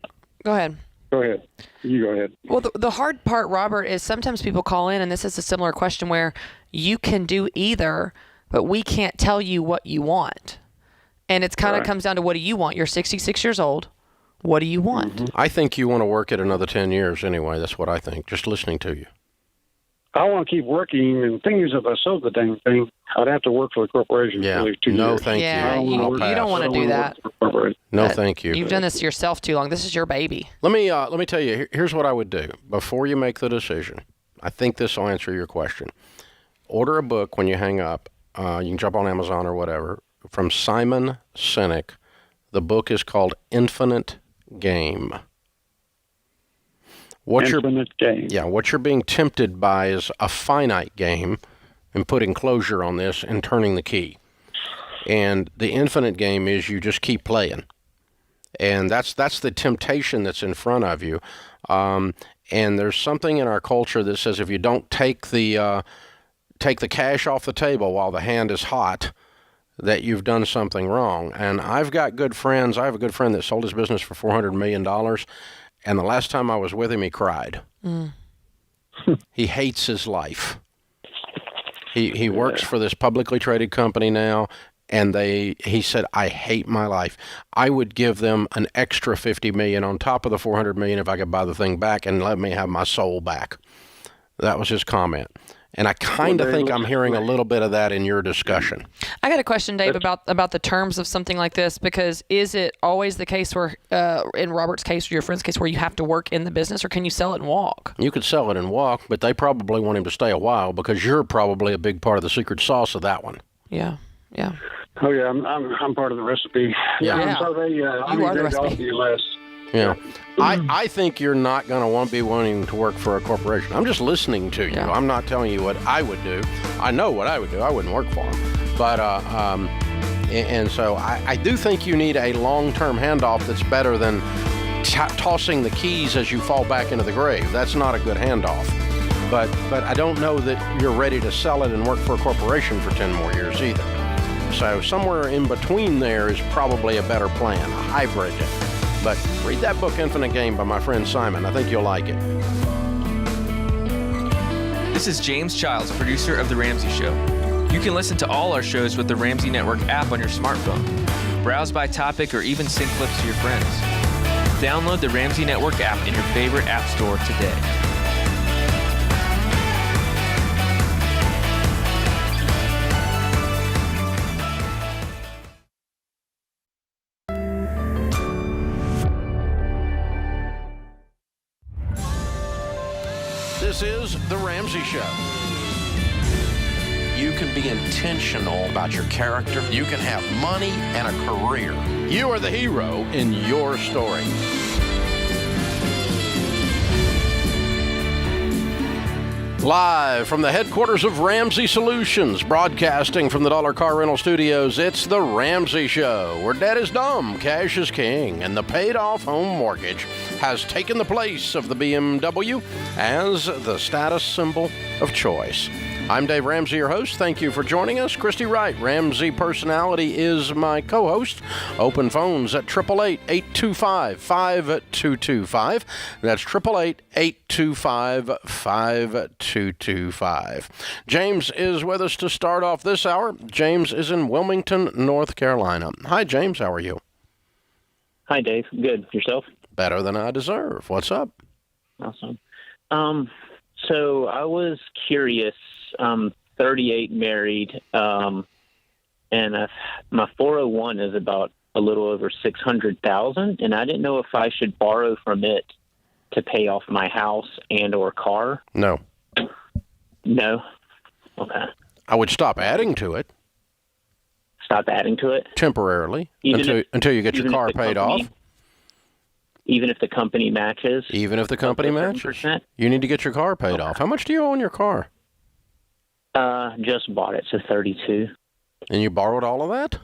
go ahead. Go ahead. You go ahead. Well, the hard part, Robert, is sometimes people call in, and this is a similar question where you can do either, but we can't tell you what you want. And it's kind of comes down to, what do you want? You're 66 years old. What do you want? Mm-hmm. I think you want to work it another 10 years anyway. That's what I think, just listening to you. I want to keep working, and the thing is, if I sold the dang thing, I'd have to work for the corporation for at least 2 years. No, thank you. You don't want to do that. No, thank you. You've done this to yourself too long. This is your baby. Let me tell you, here's what I would do before you make the decision. I think this will answer your question. Order a book when you hang up. You can jump on Amazon or whatever, from Simon Sinek. The book is called Infinite Game. What you're being tempted by is a finite game, and putting closure on this and turning the key. And the infinite game is you just keep playing. And that's the temptation that's in front of you. And there's something in our culture that says if you don't take the cash off the table while the hand is hot, that you've done something wrong. And I've got good friends. I have a good friend that sold his business for $400 million. And the last time I was with him, he cried. He hates his life. He works for this publicly traded company now, and he said, I hate my life. I would give them an extra $50 million on top of the $400 million if I could buy the thing back and let me have my soul back. That was his comment. And I kind of think I'm hearing a little bit of that in your discussion. I got a question, Dave, about the terms of something like this, because is it always the case where, in Robert's case or your friend's case, where you have to work in the business, or can you sell it and walk? You could sell it and walk, but they probably want him to stay a while because you're probably a big part of the secret sauce of that one. Yeah. Oh yeah, I'm part of the recipe. Yeah. So they, You are the recipe. offer you less. Yeah. I think you're not going to be wanting to work for a corporation. I'm just listening to you. Yeah. I'm not telling you what I would do. I know what I would do. I wouldn't work for them. But, and so I do think you need a long-term handoff that's better than tossing the keys as you fall back into the grave. That's not a good handoff. But I don't know that you're ready to sell it and work for a corporation for 10 more years either. So somewhere in between there is probably a better plan, a hybrid. But read that book, Infinite Game, by my friend Simon. I think you'll like it. This is James Childs, producer of The Ramsey Show. You can listen to all our shows with the Ramsey Network app on your smartphone. Browse by topic or even send clips to your friends. Download the Ramsey Network app in your favorite app store today. This is The Ramsey Show. You can be intentional about your character. You can have money and a career. You are the hero in your story. Live from the headquarters of Ramsey Solutions, broadcasting from the Dollar Car Rental Studios, it's The Ramsey Show, where debt is dumb, cash is king, and the paid-off home mortgage has taken the place of the BMW as the status symbol of choice. I'm Dave Ramsey, your host. Thank you for joining us. Christy Wright, Ramsey Personality, is my co-host. Open phones at 888-825-5225. That's 888-825-5225. James is with us to start off this hour. James is in Wilmington, North Carolina. Hi, James. How are you? Hi, Dave. Good. Yourself? Better than I deserve. What's up? Awesome. So I was curious. 38, married, and my 401 is about a little over $600,000, and I didn't know if I should borrow from it to pay off my house and or car. No. No? Okay. I would stop adding to it. Stop adding to it? Temporarily, until you get your car paid off. Even if the company matches? Even if the company matches. You need to get your car paid off. How much do you owe on your car? Just bought it, so 32. And you borrowed all of that?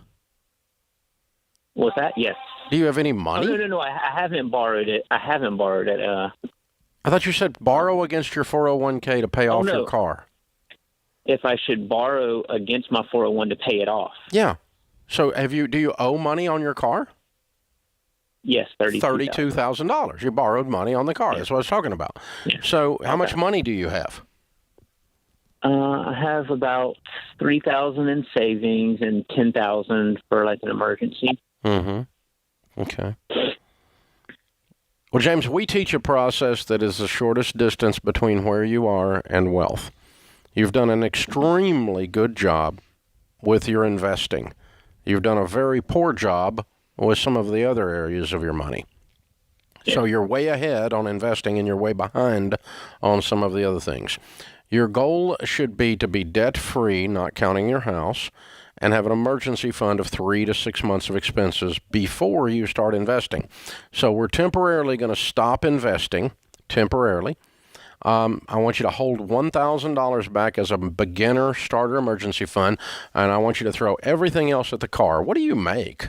What's that? Yes. Do you have any money? Oh, no. I haven't borrowed it. I thought you said borrow against your 401k to pay off your car. If I should borrow against my 401 to pay it off. Yeah. So do you owe money on your car? Yes, $32,000. You borrowed money on the car. Yeah. That's what I was talking about. Yeah. So how much money do you have? I have about $3,000 in savings and $10,000 for like an emergency. Mm-hmm. Okay. Well, James, we teach a process that is the shortest distance between where you are and wealth. You've done an extremely good job with your investing. You've done a very poor job with some of the other areas of your money. Yeah. So you're way ahead on investing and you're way behind on some of the other things. Your goal should be to be debt-free, not counting your house, and have an emergency fund of 3 to 6 months of expenses before you start investing. So we're temporarily going to stop investing, temporarily. I want you to hold $1,000 back as a beginner starter emergency fund, and I want you to throw everything else at the car. What do you make?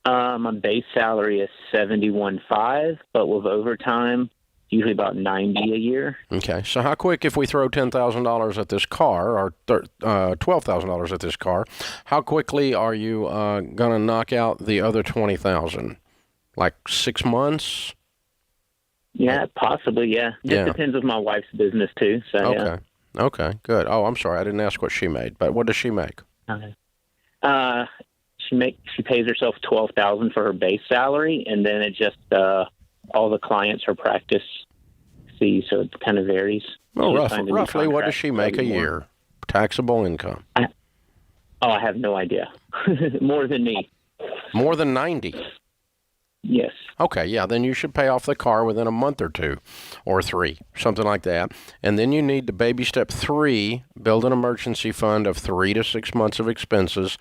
My base salary is $71,500, but with overtime, usually about $90,000 a year. Okay, so how quick, if we throw $10,000 at this car, or $12,000 at this car, how quickly are you going to knock out the other $20,000? Like 6 months? Yeah, possibly, yeah. Just depends with my wife's business, too. So, okay, okay, good. Oh, I'm sorry, I didn't ask what she made, but what does she make? Okay. She pays herself $12,000 for her base salary, and then it just all the clients her practice fees, so it kind of varies. Well, She signed a new roughly, what does contract she make a anymore. year? Taxable income. I have no idea. More than me. More than 90. Yes. Okay, yeah, then you should pay off the car within a month or 2 or 3, something like that. And then you need to baby step 3, build an emergency fund of 3 to 6 months of expenses,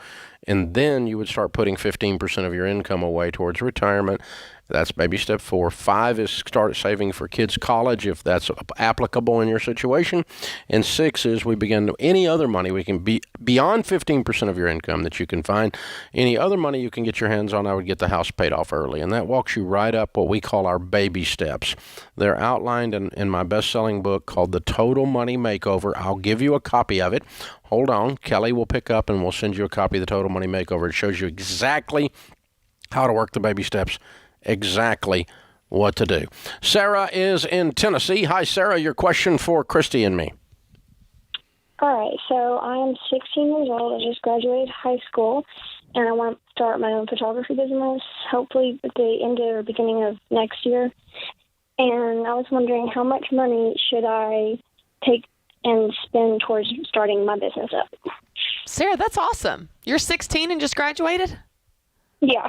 and then you would start putting 15% of your income away towards retirement. That's baby step 4. 5 is start saving for kids' college if that's applicable in your situation. And 6 is we begin to, any other money we can be beyond 15% of your income that you can find. Any other money you can get your hands on, I would get the house paid off early. And that walks you right up what we call our baby steps. They're outlined in my best-selling book called The Total Money Makeover. I'll give you a copy of it. Hold on. Kelly will pick up and we'll send you a copy of The Total Money Makeover. It shows you exactly how to work the baby steps, exactly what to do. Sarah is in Tennessee. Hi, Sarah. Your question for Christy and me. All right. So I am 16 years old. I just graduated high school, and I want to start my own photography business, hopefully at the end or beginning of next year. And I was wondering, how much money should I take and spend towards starting my business up? Sarah, that's awesome. You're 16 and just graduated? Yeah.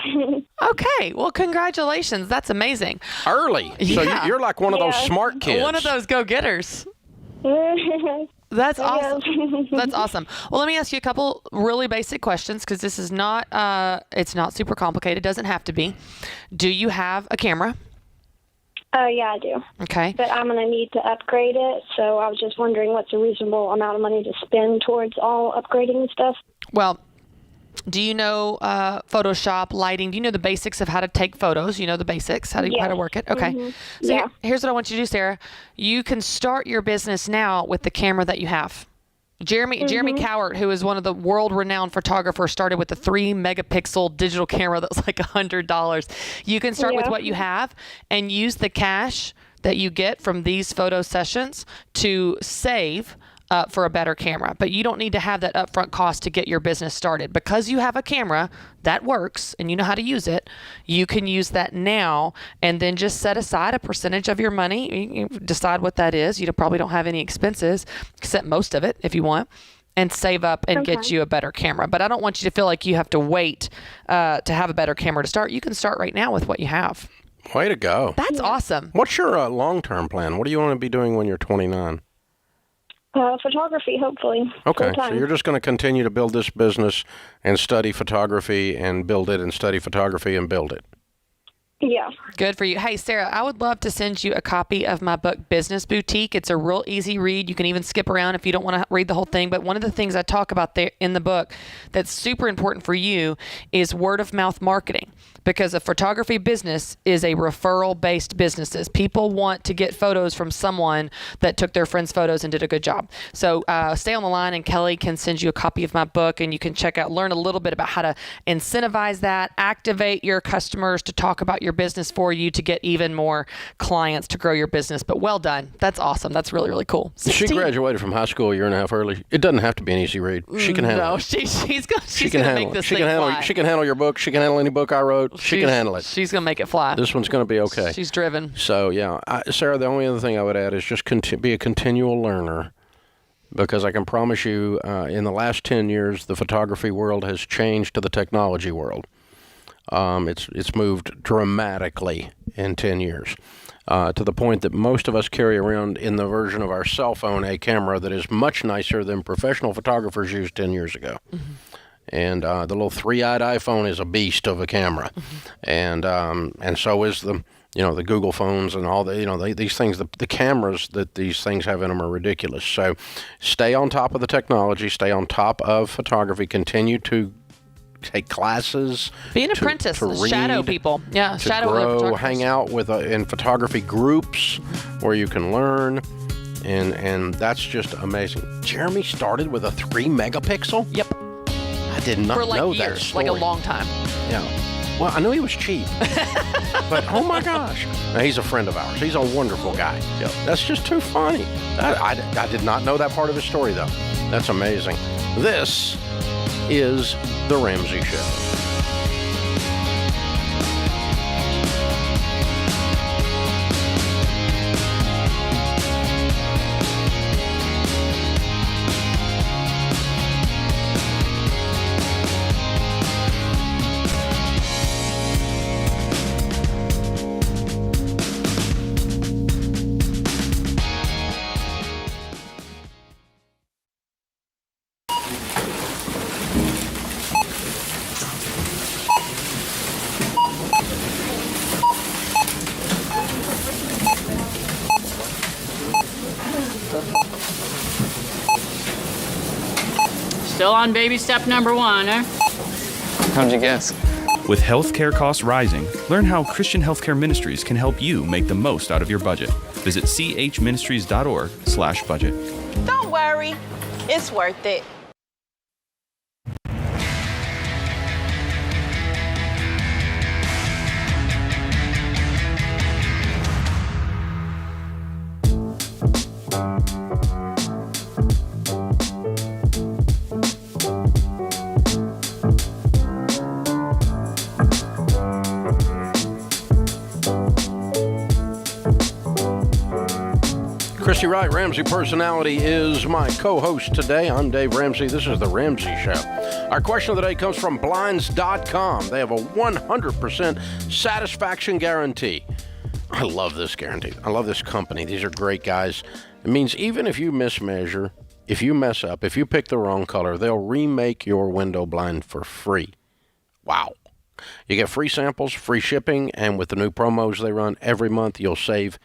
Okay. Well, congratulations. That's amazing. Early. So Yeah. you're like one of those smart kids. One of those go-getters. That's awesome. That's awesome. Well, let me ask you a couple really basic questions because this is not, it's not super complicated. It doesn't have to be. Do you have a camera? Yeah, I do. Okay. But I'm going to need to upgrade it, so I was just wondering what's a reasonable amount of money to spend towards all upgrading and stuff. Well, do you know Photoshop, lighting? Do you know the basics of how to take photos? You know the basics, how to work it? Okay. Mm-hmm. So here's what I want you to do, Sarah. You can start your business now with the camera that you have. Jeremy Cowart, who is one of the world-renowned photographers, started with a 3-megapixel digital camera that was like $100. You can start with what you have and use the cash that you get from these photo sessions to save for a better camera. But you don't need to have that upfront cost to get your business started. Because you have a camera that works and you know how to use it, you can use that now and then just set aside a percentage of your money. You decide what that is. You probably don't have any expenses, except most of it if you want, and save up and get you a better camera. But I don't want you to feel like you have to wait to have a better camera to start. You can start right now with what you have. Way to go. That's awesome. What's your long-term plan? What do you want to be doing when you're 29? Photography, hopefully. Okay, so full-time. you're just going to continue to build this business and study photography and build it and study photography and build it. Yeah. Good for you. Hey, Sarah, I would love to send you a copy of my book, Business Boutique. It's a real easy read. You can even skip around if you don't want to read the whole thing. But one of the things I talk about there in the book that's super important for you is word of mouth marketing, because a photography business is a referral-based business. People want to get photos from someone that took their friend's photos and did a good job. So stay on the line, and Kelly can send you a copy of my book, and you can learn a little bit about how to incentivize that, activate your customers to talk about your business for you to get even more clients to grow your business. But well done. That's awesome. That's really, really cool. 16. She graduated from high school a year and a half early. It doesn't have to be an easy read. She can handle it. She's going to make this thing fly. She can handle your book. She can handle any book I wrote. She can handle it. She's going to make it fly. This one's going to be okay. She's driven. So, yeah. Sarah, the only other thing I would add is just be a continual learner, because I can promise you in the last 10 years, the photography world has changed to the technology world. It's moved dramatically in 10 years to the point that most of us carry around in the version of our cell phone a camera that is much nicer than professional photographers used 10 years ago. Mm-hmm. And the little 3-eyed iPhone is a beast of a camera. Mm-hmm. And so is the Google phones and all these things, the cameras that these things have in them are ridiculous. So stay on top of the technology, stay on top of photography, continue to take classes, be an apprentice, to read, shadow people, to grow, hang out with in photography groups where you can learn, and that's just amazing. Jeremy started with a 3-megapixel. Yep. I did not know years, that story. like a long time. Yeah. Well, I knew he was cheap, but oh my gosh, now, he's a friend of ours. He's a wonderful guy. Yep. That's just too funny. I did not know that part of his story though. That's amazing. This is The Ramsey Show. Still on baby step number 1, eh? How'd you guess? With healthcare costs rising, learn how Christian Healthcare Ministries can help you make the most out of your budget. Visit chministries.org/budget. Don't worry, it's worth it. Christy Wright, Ramsey Personality, is my co-host today. I'm Dave Ramsey. This is The Ramsey Show. Our question of the day comes from Blinds.com. They have a 100% satisfaction guarantee. I love this guarantee. I love this company. These are great guys. It means even if you mismeasure, if you mess up, if you pick the wrong color, they'll remake your window blind for free. Wow. You get free samples, free shipping, and with the new promos they run every month, you'll save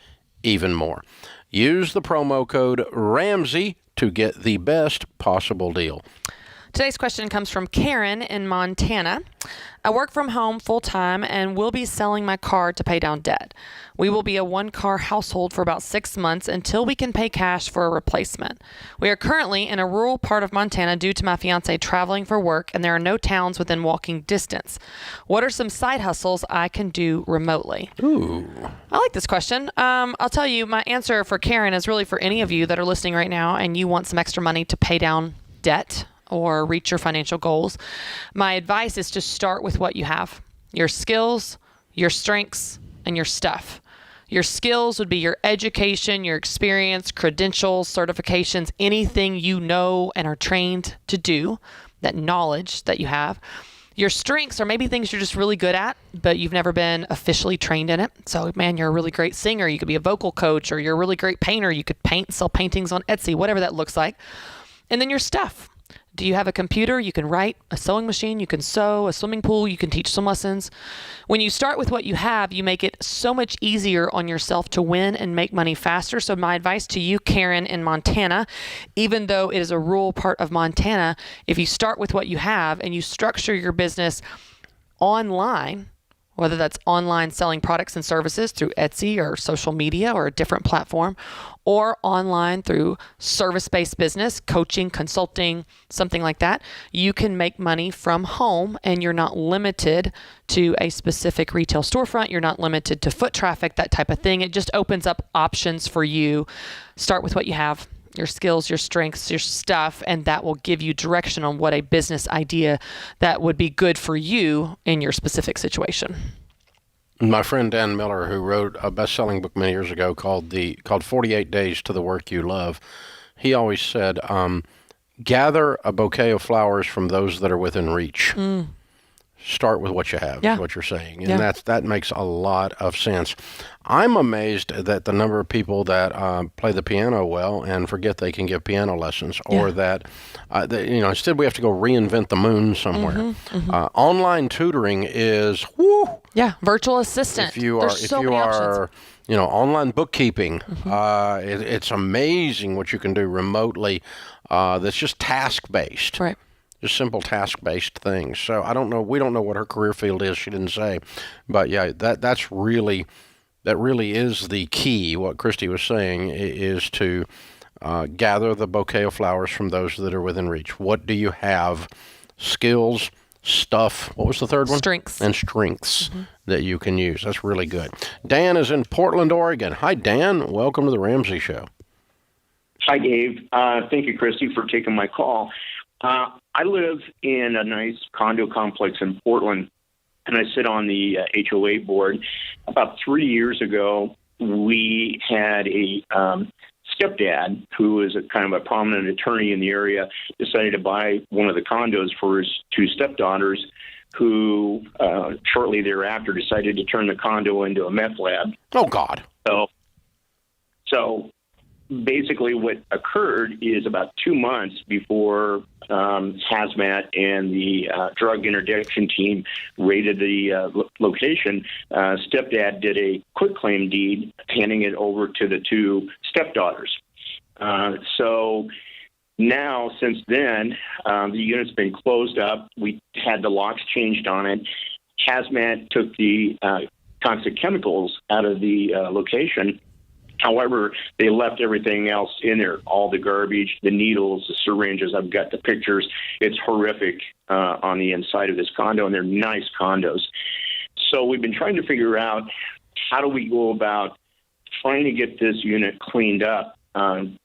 even more. Use the promo code Ramsey to get the best possible deal. Today's question comes from Karen in Montana. I work from home full-time and will be selling my car to pay down debt. We will be a one-car household for about 6 months until we can pay cash for a replacement. We are currently in a rural part of Montana due to my fiance traveling for work, and there are no towns within walking distance. What are some side hustles I can do remotely? Ooh. I like this question. I'll tell you, my answer for Karen is really for any of you that are listening right now and you want some extra money to pay down debt or reach your financial goals. My advice is to start with what you have: your skills, your strengths, and your stuff. Your skills would be your education, your experience, credentials, certifications, anything you know and are trained to do, that knowledge that you have. Your strengths are maybe things you're just really good at, but you've never been officially trained in it. So, man, you're a really great singer. You could be a vocal coach, or you're a really great painter. You could paint, sell paintings on Etsy, whatever that looks like. And then your stuff. Do you have a computer? You can write, a sewing machine, you can sew, a swimming pool, you can teach some lessons. When you start with what you have, you make it so much easier on yourself to win and make money faster. So my advice to you, Karen, in Montana, even though it is a rural part of Montana, if you start with what you have and you structure your business online, whether that's online selling products and services through Etsy or social media or a different platform, or online through service-based business, coaching, consulting, something like that, you can make money from home and you're not limited to a specific retail storefront. You're not limited to foot traffic, that type of thing. It just opens up options for you. Start with what you have, your skills, your strengths, your stuff, and that will give you direction on what a business idea that would be good for you in your specific situation. My friend Dan Miller, who wrote a best-selling book many years ago called 48 Days to the Work You Love, he always said, gather a bouquet of flowers from those that are within reach. Start with what you have, is what you're saying. And that makes a lot of sense. I'm amazed that the number of people that play the piano well and forget they can give piano lessons, or that, instead we have to go reinvent the moon somewhere. Online tutoring is, virtual assistant. If you are online bookkeeping, it's amazing what you can do remotely. That's just task-based. Right. Just simple task-based things. So we don't know what her career field is. She didn't say, but that really is the key. What Christy was saying is to gather the bouquet of flowers from those that are within reach. What do you have? Skills, stuff. What was the third one? Strengths. And strengths that you can use. That's really good. Dan is in Portland, Oregon. Hi, Dan. Welcome to the Ramsey Show. Hi, Dave. Thank you, Christy, for taking my call. I live in a nice condo complex in Portland, and I sit on the HOA board. About 3 years ago, we had a stepdad who was a kind of a prominent attorney in the area, decided to buy one of the condos for his two stepdaughters, who shortly thereafter decided to turn the condo into a meth lab. Oh, God. So basically what occurred is about 2 months before Hazmat and the drug interdiction team raided the location, stepdad did a quitclaim deed, handing it over to the two stepdaughters. So Now, since then, the unit's been closed up. We had the locks changed on it. Hazmat took the toxic chemicals out of the location. However, they left everything else in there, all the garbage, the needles, the syringes. I've got the pictures. It's horrific on the inside of this condo, and they're nice condos. So we've been trying to figure out how do we go about trying to get this unit cleaned up.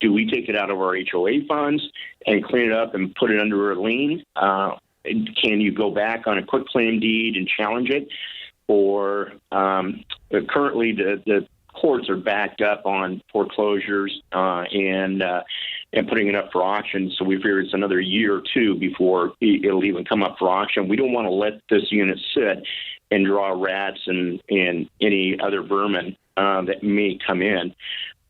Do we take it out of our HOA funds and clean it up and put it under a lien? Can you go back on a quitclaim deed and challenge it? Or currently the courts are backed up on foreclosures and putting it up for auction. So we figure it's another year or two before it'll even come up for auction. We don't want to let this unit sit and draw rats and any other vermin that may come in.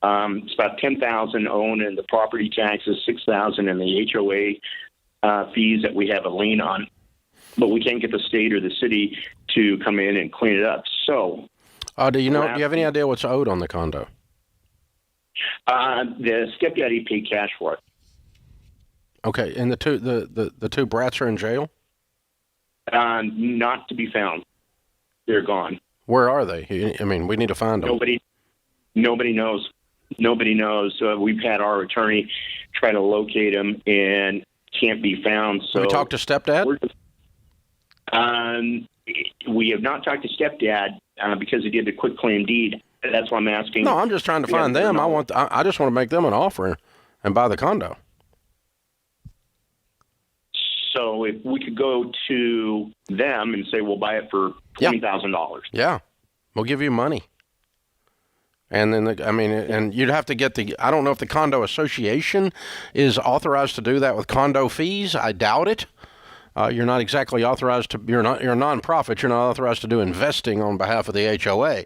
It's about $10,000 owned in the property taxes, $6,000 in the HOA fees that we have a lien on, but we can't get the state or the city to come in and clean it up. So, do you have any idea what's owed on the condo? The stepdaddy paid cash for it. Okay, and the two brats are in jail? Not to be found. They're gone. Where are they? I mean, we need to find them. Nobody knows. Nobody knows. We've had our attorney try to locate them and can't be found. So have we talked to stepdad? We have not talked to stepdad because he did the quitclaim deed. That's why I'm asking. No, I'm just trying to find them. I just want to make them an offer and buy the condo. So if we could go to them and say we'll buy it for $20,000. Yeah, we'll give you money. And then, and you'd have to get I don't know if the condo association is authorized to do that with condo fees. I doubt it. You're not exactly authorized to, you're a nonprofit. You're not authorized to do investing on behalf of the HOA.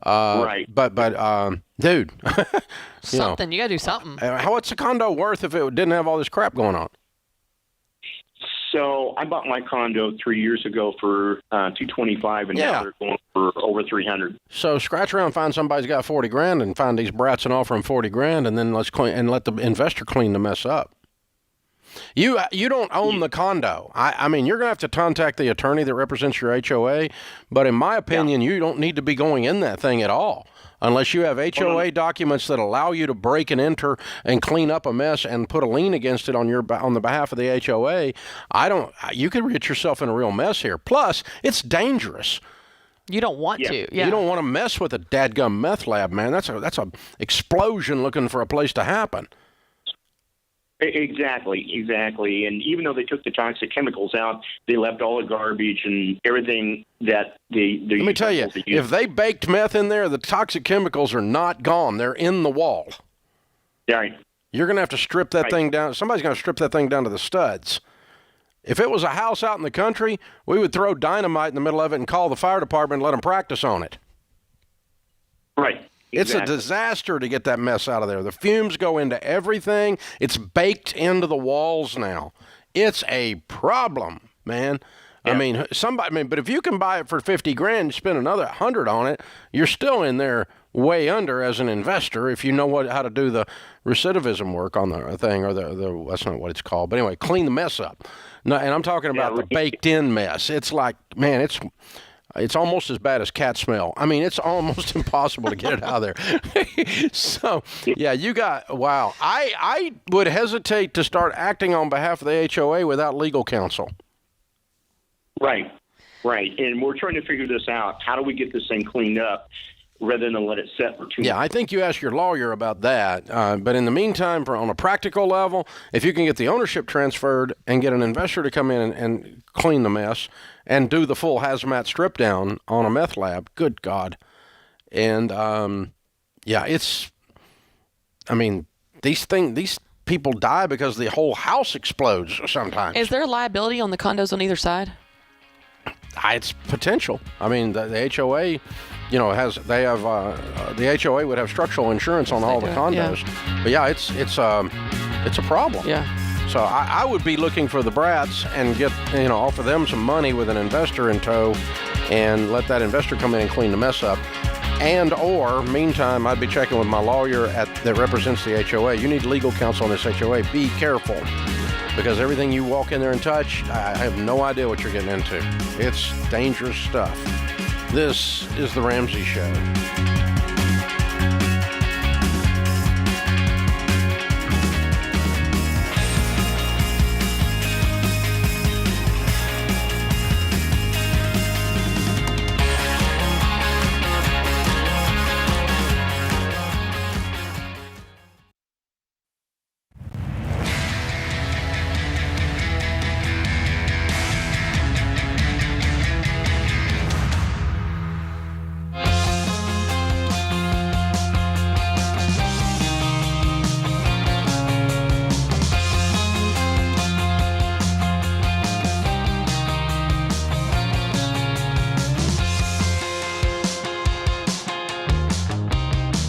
Right. But dude. You got to do something. What's a condo worth if it didn't have all this crap going on? So I bought my condo 3 years ago for $225, and now they're going for over $300. So scratch around, find somebody's got $40,000, and find these brats and offer them $40,000, and then let the investor clean the mess up. You don't own the condo. I mean, you're gonna have to contact the attorney that represents your HOA, but in my opinion, you don't need to be going in that thing at all. Unless you have HOA documents that allow you to break and enter and clean up a mess and put a lien against it on the behalf of the HOA, you could get yourself in a real mess here. Plus, it's dangerous. You don't want to. Yeah. You don't want to mess with a dadgum meth lab, man. That's a explosion looking for a place to happen. Exactly. And even though they took the toxic chemicals out, they left all the garbage and everything that they Let me tell you, if they baked meth in there, the toxic chemicals are not gone. They're in the wall. Right. You're going to have to strip that thing down. Somebody's going to strip that thing down to the studs. If it was a house out in the country, we would throw dynamite in the middle of it and call the fire department and let them practice on it. Right. It's a disaster to get that mess out of there. The fumes go into everything. It's baked into the walls now. It's a problem, man. Yeah. But if you can buy it for $50,000, you spend another $100 on it, you're still in there way under as an investor if you know how to do the recidivism work on the thing, or the that's not what it's called. But anyway, clean the mess up. No, and I'm talking about the baked-in mess. It's like, man, it's almost as bad as cat smell. I mean, it's almost impossible to get it out of there. So, wow. I would hesitate to start acting on behalf of the HOA without legal counsel. Right. And we're trying to figure this out. How do we get this thing cleaned up rather than let it set for 2 months? Yeah, I think you ask your lawyer about that. But in the meantime, on a practical level, if you can get the ownership transferred and get an investor to come in and clean the mess and do the full hazmat strip down on a meth lab, good God. And, these people die because the whole house explodes sometimes. Is there liability on the condos on either side? It's potential. I mean, the HOA, the HOA would have structural insurance on all the condos. Yeah. But yeah, it's a problem. Yeah. So I would be looking for the brats and offer them some money with an investor in tow, and let that investor come in and clean the mess up. And or, meantime, I'd be checking with my lawyer that represents the HOA. You need legal counsel on this HOA. Be careful, because everything you walk in there and touch, I have no idea what you're getting into. It's dangerous stuff. This is The Ramsey Show.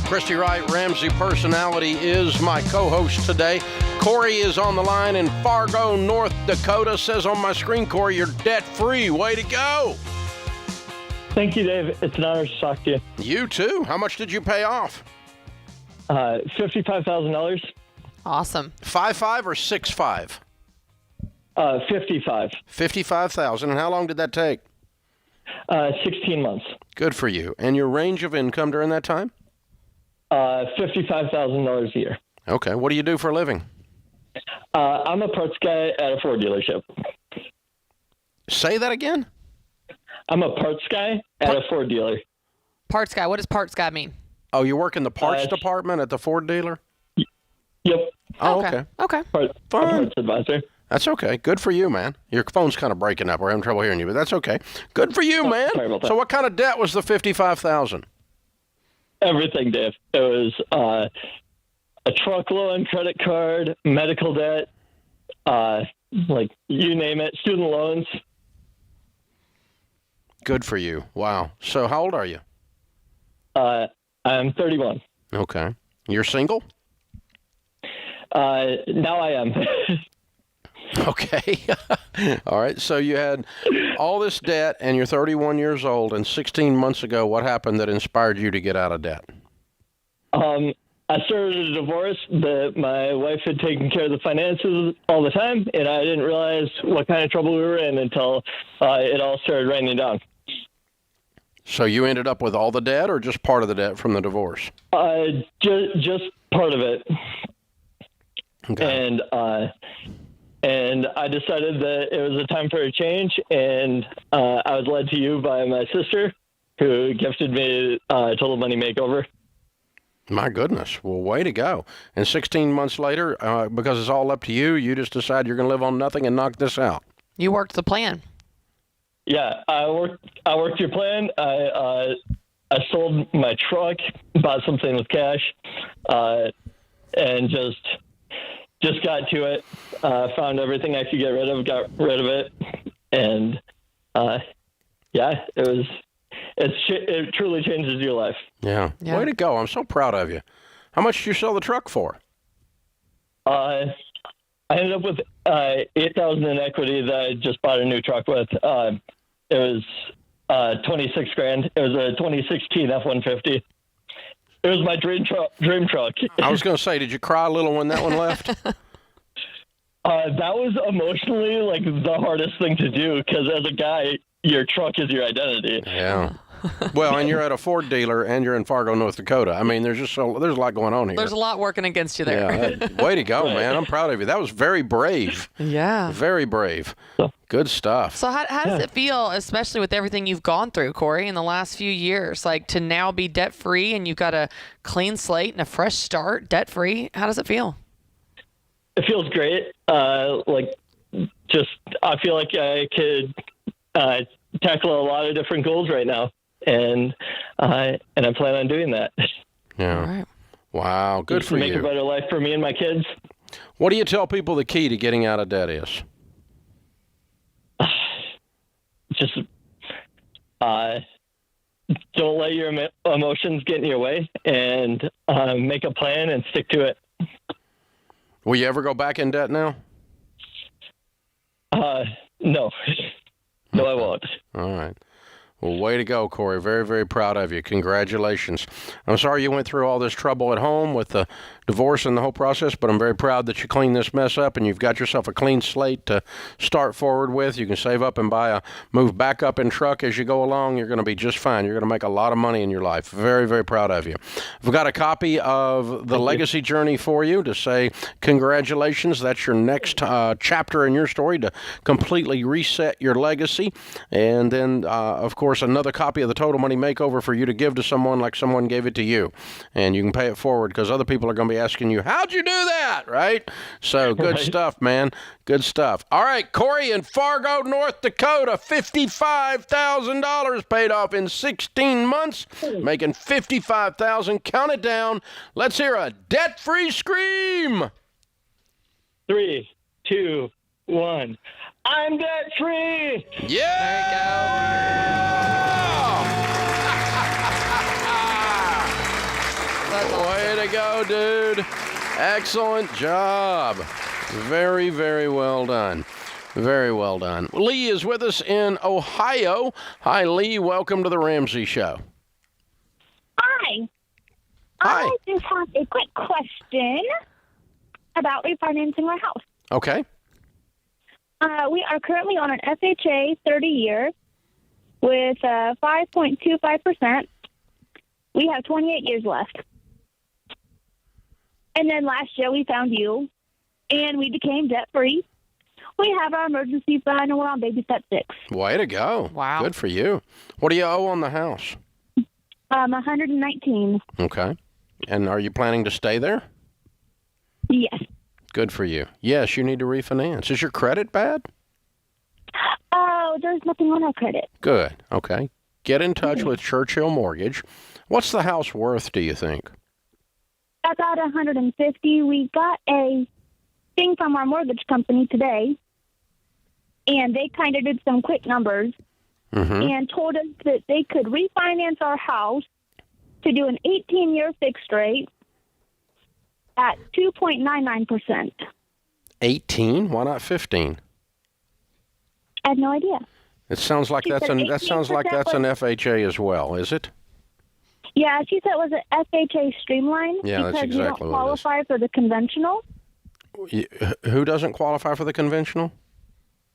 Christy Wright, Ramsey Personality, is my co-host today. Corey is on the line in Fargo, North Dakota. Says on my screen, Corey, you're debt-free. Way to go. Thank you, Dave. It's an honor to talk to you. You too. How much did you pay off? $55,000. Awesome. 5.5 or 6.5? 55. 55,000. And how long did that take? 16 months. Good for you. And your range of income during that time? $55,000 a year. Okay. What do you do for a living? I'm a parts guy at a Ford dealership. Say that again? I'm a parts guy at a Ford dealer. Parts guy. What does parts guy mean? Oh, you work in the parts department at the Ford dealer? Yep. Oh, okay. Okay. Parts advisor. That's okay. Good for you, man. Your phone's kind of breaking up. We're having trouble hearing you, but that's okay. Good for you, man. Sorry about that. So what kind of debt was the $55,000? Everything, Dave. It was a truck loan, credit card, medical debt, like you name it, student loans. Good for you. Wow. So how old are you? I'm 31. Okay. You're single? Now I am. Okay. All right. So you had all this debt and you're 31 years old, and 16 months ago, what happened that inspired you to get out of debt? I started a divorce, but my wife had taken care of the finances all the time, and I didn't realize what kind of trouble we were in until it all started raining down. So you ended up with all the debt or just part of the debt from the divorce? Just part of it. Okay. And I decided that it was a time for a change, and I was led to you by my sister, who gifted me a total money makeover. My goodness. Well, way to go. And 16 months later, because it's all up to you, you just decide you're going to live on nothing and knock this out. You worked the plan. Yeah, I worked your plan. I sold my truck, bought something with cash, and just got to it. Found everything I could get rid of, got rid of it, and yeah, it truly changes your life. Yeah. Way to go. I'm so proud of you. How much did you sell the truck for? I ended up with $8,000 in equity that I just bought a new truck with. It was $26,000. It was a 2016 F-150. It was my dream truck. I was going to say, did you cry a little when that one left? That was emotionally like the hardest thing to do, because as a guy, your truck is your identity. Yeah. Well, and you're at a Ford dealer, and you're in Fargo, North Dakota. I mean, there's a lot going on here. There's a lot working against you there. Yeah. Way to go, man. I'm proud of you. That was very brave. Yeah. Very brave. Good stuff. So how does it feel, especially with everything you've gone through, Corey, in the last few years, like to now be debt-free and you've got a clean slate and a fresh start, debt-free? How does it feel? It feels great. I feel like I could tackle a lot of different goals right now, and I plan on doing that. Yeah. All right. Wow. Good for you. Make a better life for me and my kids. What do you tell people the key to getting out of debt is? Just don't let your emotions get in your way, and make a plan and stick to it. Will you ever go back in debt now? No. No, I won't. All right. Well, way to go, Corey. Very, very proud of you. Congratulations. I'm sorry you went through all this trouble at home with the divorce and the whole process, but I'm very proud that you cleaned this mess up and you've got yourself a clean slate to start forward with. You can save up and move back up in truck as you go along. You're going to be just fine. You're going to make a lot of money in your life. Very, very proud of you. I've got a copy of The Legacy Journey for you to say congratulations. That's your next chapter in your story to completely reset your legacy. And then, of course, another copy of the Total Money Makeover for you to give to someone like someone gave it to you. And you can pay it forward because other people are going to be asking you, how'd you do that, right? So good stuff, man. Good stuff. All right, Corey in Fargo, North Dakota, $55,000 paid off in 16 months, making $55,000. Count it down. Let's hear a debt-free scream. 3, 2, 1. I'm debt-free. Way to go, dude. Excellent job. Very, very well done. Very well done. Lee is with us in Ohio. Hi, Lee. Welcome to the Ramsey Show. Hi. Hi. I just have a quick question about refinancing our house. Okay. We are currently on an FHA 30-year with 5.25%. We have 28 years left. And then last year we found you, and we became debt-free. We have our emergency fund, and we're on baby step 6. Way to go. Wow. Good for you. What do you owe on the house? $119. Okay. And are you planning to stay there? Yes. Good for you. Yes, you need to refinance. Is your credit bad? Oh, there's nothing on our credit. Good. Okay. Get in touch with Churchill Mortgage. What's the house worth, do you think? About $150. We got a thing from our mortgage company today, and they kind of did some quick numbers and told us that they could refinance our house to do an 18-year fixed rate at 2.99%. 18? Why not 15? I have no idea. It sounds like that's an FHA as well, is it? Yeah, she said it was an FHA Streamline Yeah, that's because exactly you don't what it is. qualify for the conventional. Who doesn't qualify for the conventional?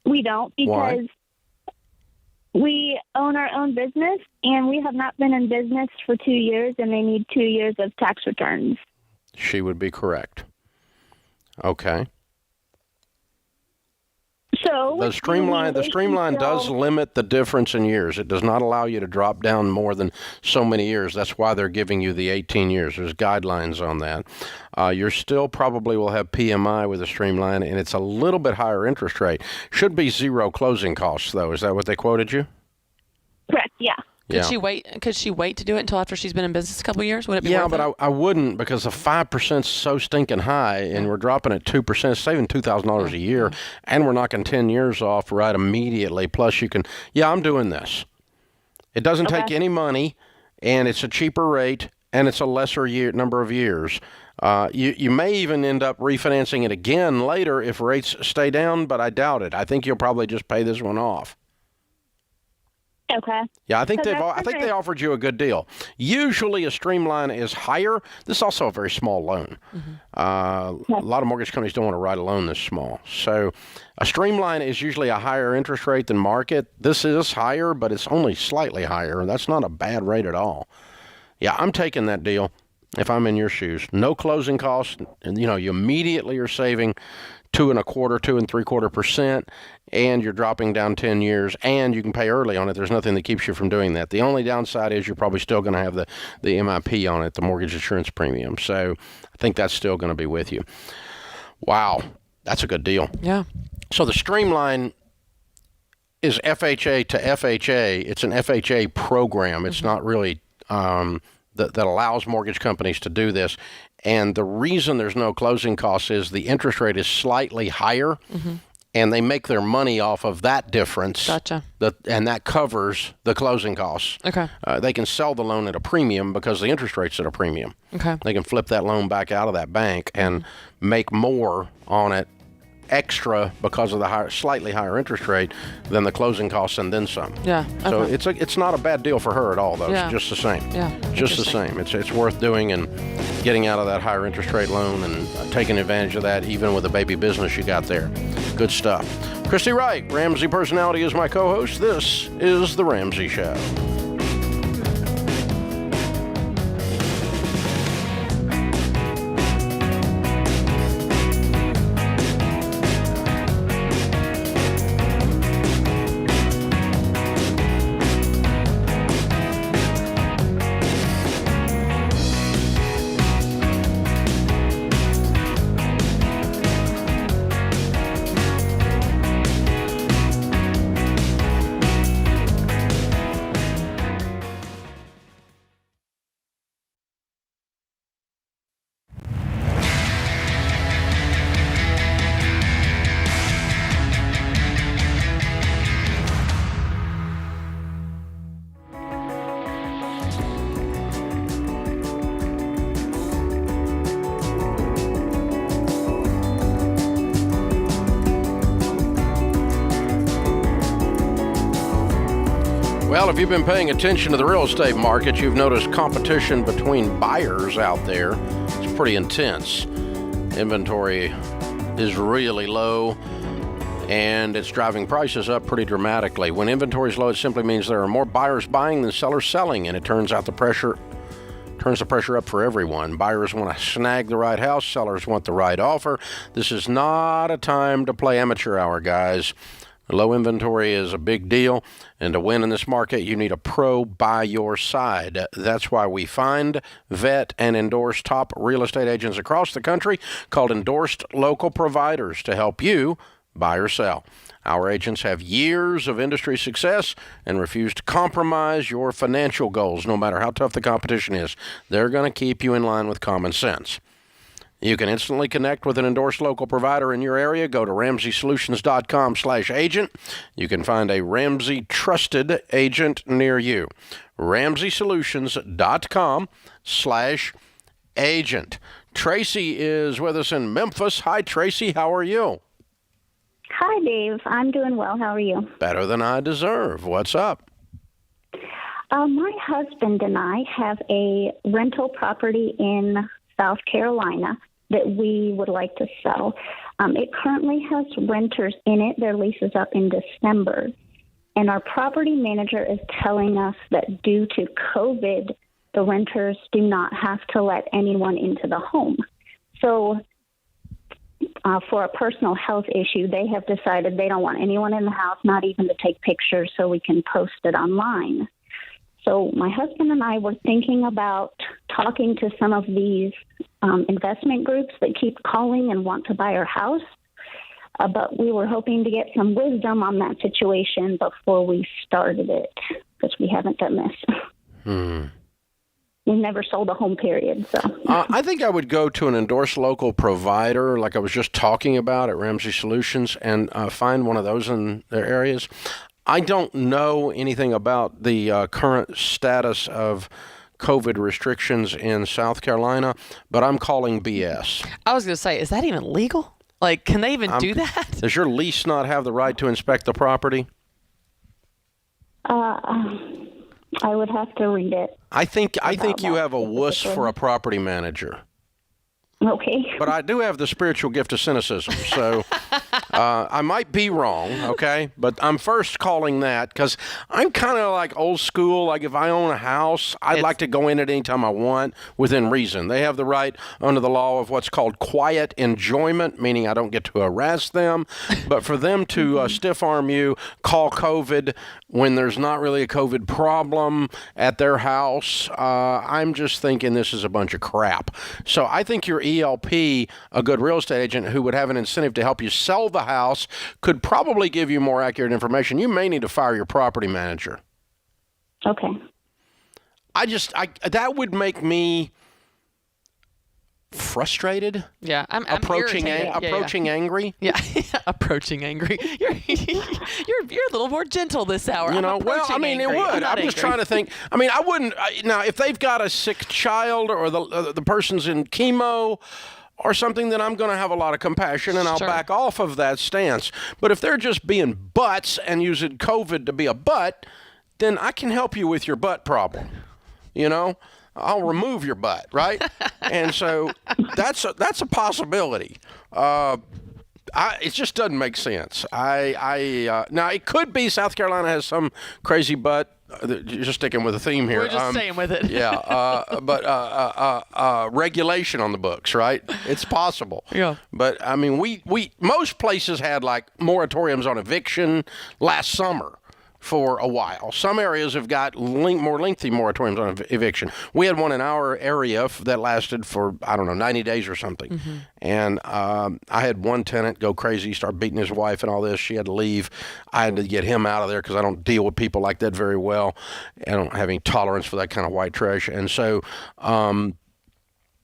We don't because we own our own business, and we have not been in business for 2 years, and they need 2 years of tax returns. She would be correct. Okay. So the streamline does limit the difference in years. It does not allow you to drop down more than so many years. That's why they're giving you the 18 years. There's guidelines on that. You still probably will have PMI with a streamline, and it's a little bit higher interest rate. Should be zero closing costs, though. Is that what they quoted you? Correct. Yeah. Could she wait to do it until after she's been in business a couple of years? Would it be worth it? I wouldn't, because the 5% is so stinking high, and we're dropping at 2%, saving $2,000 a year, and we're knocking 10 years off right immediately. Plus, you can, I'm doing this. It doesn't take any money, and it's a cheaper rate, and it's a lesser number of years. You may even end up refinancing it again later if rates stay down, but I doubt it. I think you'll probably just pay this one off. Okay. Yeah, I think they offered you a good deal. Usually a streamline is higher. This is also a very small loan. A lot of mortgage companies don't want to write a loan this small. So a streamline is usually a higher interest rate than market. This is higher, but it's only slightly higher. That's not a bad rate at all. Yeah, I'm taking that deal if I'm in your shoes. No closing costs. And, you immediately are saving 2.25%, and you're dropping down 10 years, and you can pay early on it. There's nothing that keeps you from doing that. The only downside is you're probably still going to have the MIP on it, the mortgage insurance premium. So I think that's still going to be with you. Wow, that's a good deal. Yeah. So the streamline is FHA to FHA. It's an FHA program. It's not really that allows mortgage companies to do this. And the reason there's no closing costs is the interest rate is slightly higher, and they make their money off of that difference. Gotcha. And that covers the closing costs. Okay. They can sell the loan at a premium because the interest rate's at a premium. Okay. They can flip that loan back out of that bank and make more on it extra because of the slightly higher interest rate than the closing costs and then some. Yeah. Okay. So it's not a bad deal for her at all, though. Yeah. It's just the same. Yeah. Just the same. It's worth doing, and getting out of that higher interest rate loan and taking advantage of that, even with the baby business you got there. Good stuff. Christy Wright, Ramsey Personality, is my co-host. This is The Ramsey Show. Well, if you've been paying attention to the real estate market, you've noticed competition between buyers out there. It's pretty intense. Inventory is really low, and it's driving prices up pretty dramatically. When inventory is low, it simply means there are more buyers buying than sellers selling, and it turns the pressure up for everyone. Buyers want to snag the right house. Sellers want the right offer. This is not a time to play amateur hour, guys. Low inventory is a big deal, and to win in this market, you need a pro by your side. That's why we find, vet, and endorse top real estate agents across the country called endorsed local providers to help you buy or sell. Our agents have years of industry success and refuse to compromise your financial goals, no matter how tough the competition is. They're going to keep you in line with common sense. You can instantly connect with an endorsed local provider in your area. Go to RamseySolutions.com/agent. You can find a Ramsey trusted agent near you. RamseySolutions.com/agent. Tracy is with us in Memphis. Hi, Tracy. How are you? Hi, Dave. I'm doing well. How are you? Better than I deserve. What's up? My husband and I have a rental property in South Carolina that we would like to sell. It currently has renters in it. Their lease is up in December. And our property manager is telling us that due to COVID, the renters do not have to let anyone into the home. So for a personal health issue, they have decided they don't want anyone in the house, not even to take pictures so we can post it online. So my husband and I were thinking about talking to some of these investment groups that keep calling and want to buy our house, but we were hoping to get some wisdom on that situation before we started it, because we haven't done this. We've never sold a home, period. So I think I would go to an endorsed local provider, like I was just talking about at Ramsey Solutions, and find one of those in their areas. I don't know anything about the current status of COVID restrictions in South Carolina, but I'm calling BS. I was going to say, is that even legal? Like, can they even do that? Does your lease not have the right to inspect the property? I would have to read it. I think you have a wuss for a property manager. Okay. But I do have the spiritual gift of cynicism, so I might be wrong, okay? But I'm first calling that because I'm kind of like old school. Like if I own a house, I'd like to go in at any time I want within reason. They have the right under the law of what's called quiet enjoyment, meaning I don't get to harass them. But for them to stiff arm you, call COVID when there's not really a COVID problem at their house, I'm just thinking this is a bunch of crap. So I think your ELP, a good real estate agent who would have an incentive to help you sell the house, could probably give you more accurate information. You may need to fire your property manager. Okay. That would make me frustrated. Yeah, I'm approaching angry. Yeah, approaching angry. You're a little more gentle this hour. You know, well, I mean, angry. it would. I'm just trying to think. I mean, I wouldn't. Now, if they've got a sick child or the person's in chemo, are something that I'm going to have a lot of compassion, and I'll back off of that stance. But if they're just being butts and using COVID to be a butt, then I can help you with your butt problem. You know, I'll remove your butt, right? And so that's a possibility. It just doesn't make sense. Now, it could be South Carolina has some crazy butt. You're just sticking with the theme here. We're just staying with it. Yeah, but regulation on the books, right? It's possible. Yeah. But I mean, we most places had like moratoriums on eviction last summer for a while. Some areas have got more lengthy moratoriums on eviction. We had one in our area that lasted for, 90 days or something. Mm-hmm. And I had one tenant go crazy, start beating his wife and all this. She had to leave. I had to get him out of there because I don't deal with people like that very well. I don't have any tolerance for that kind of white trash. And so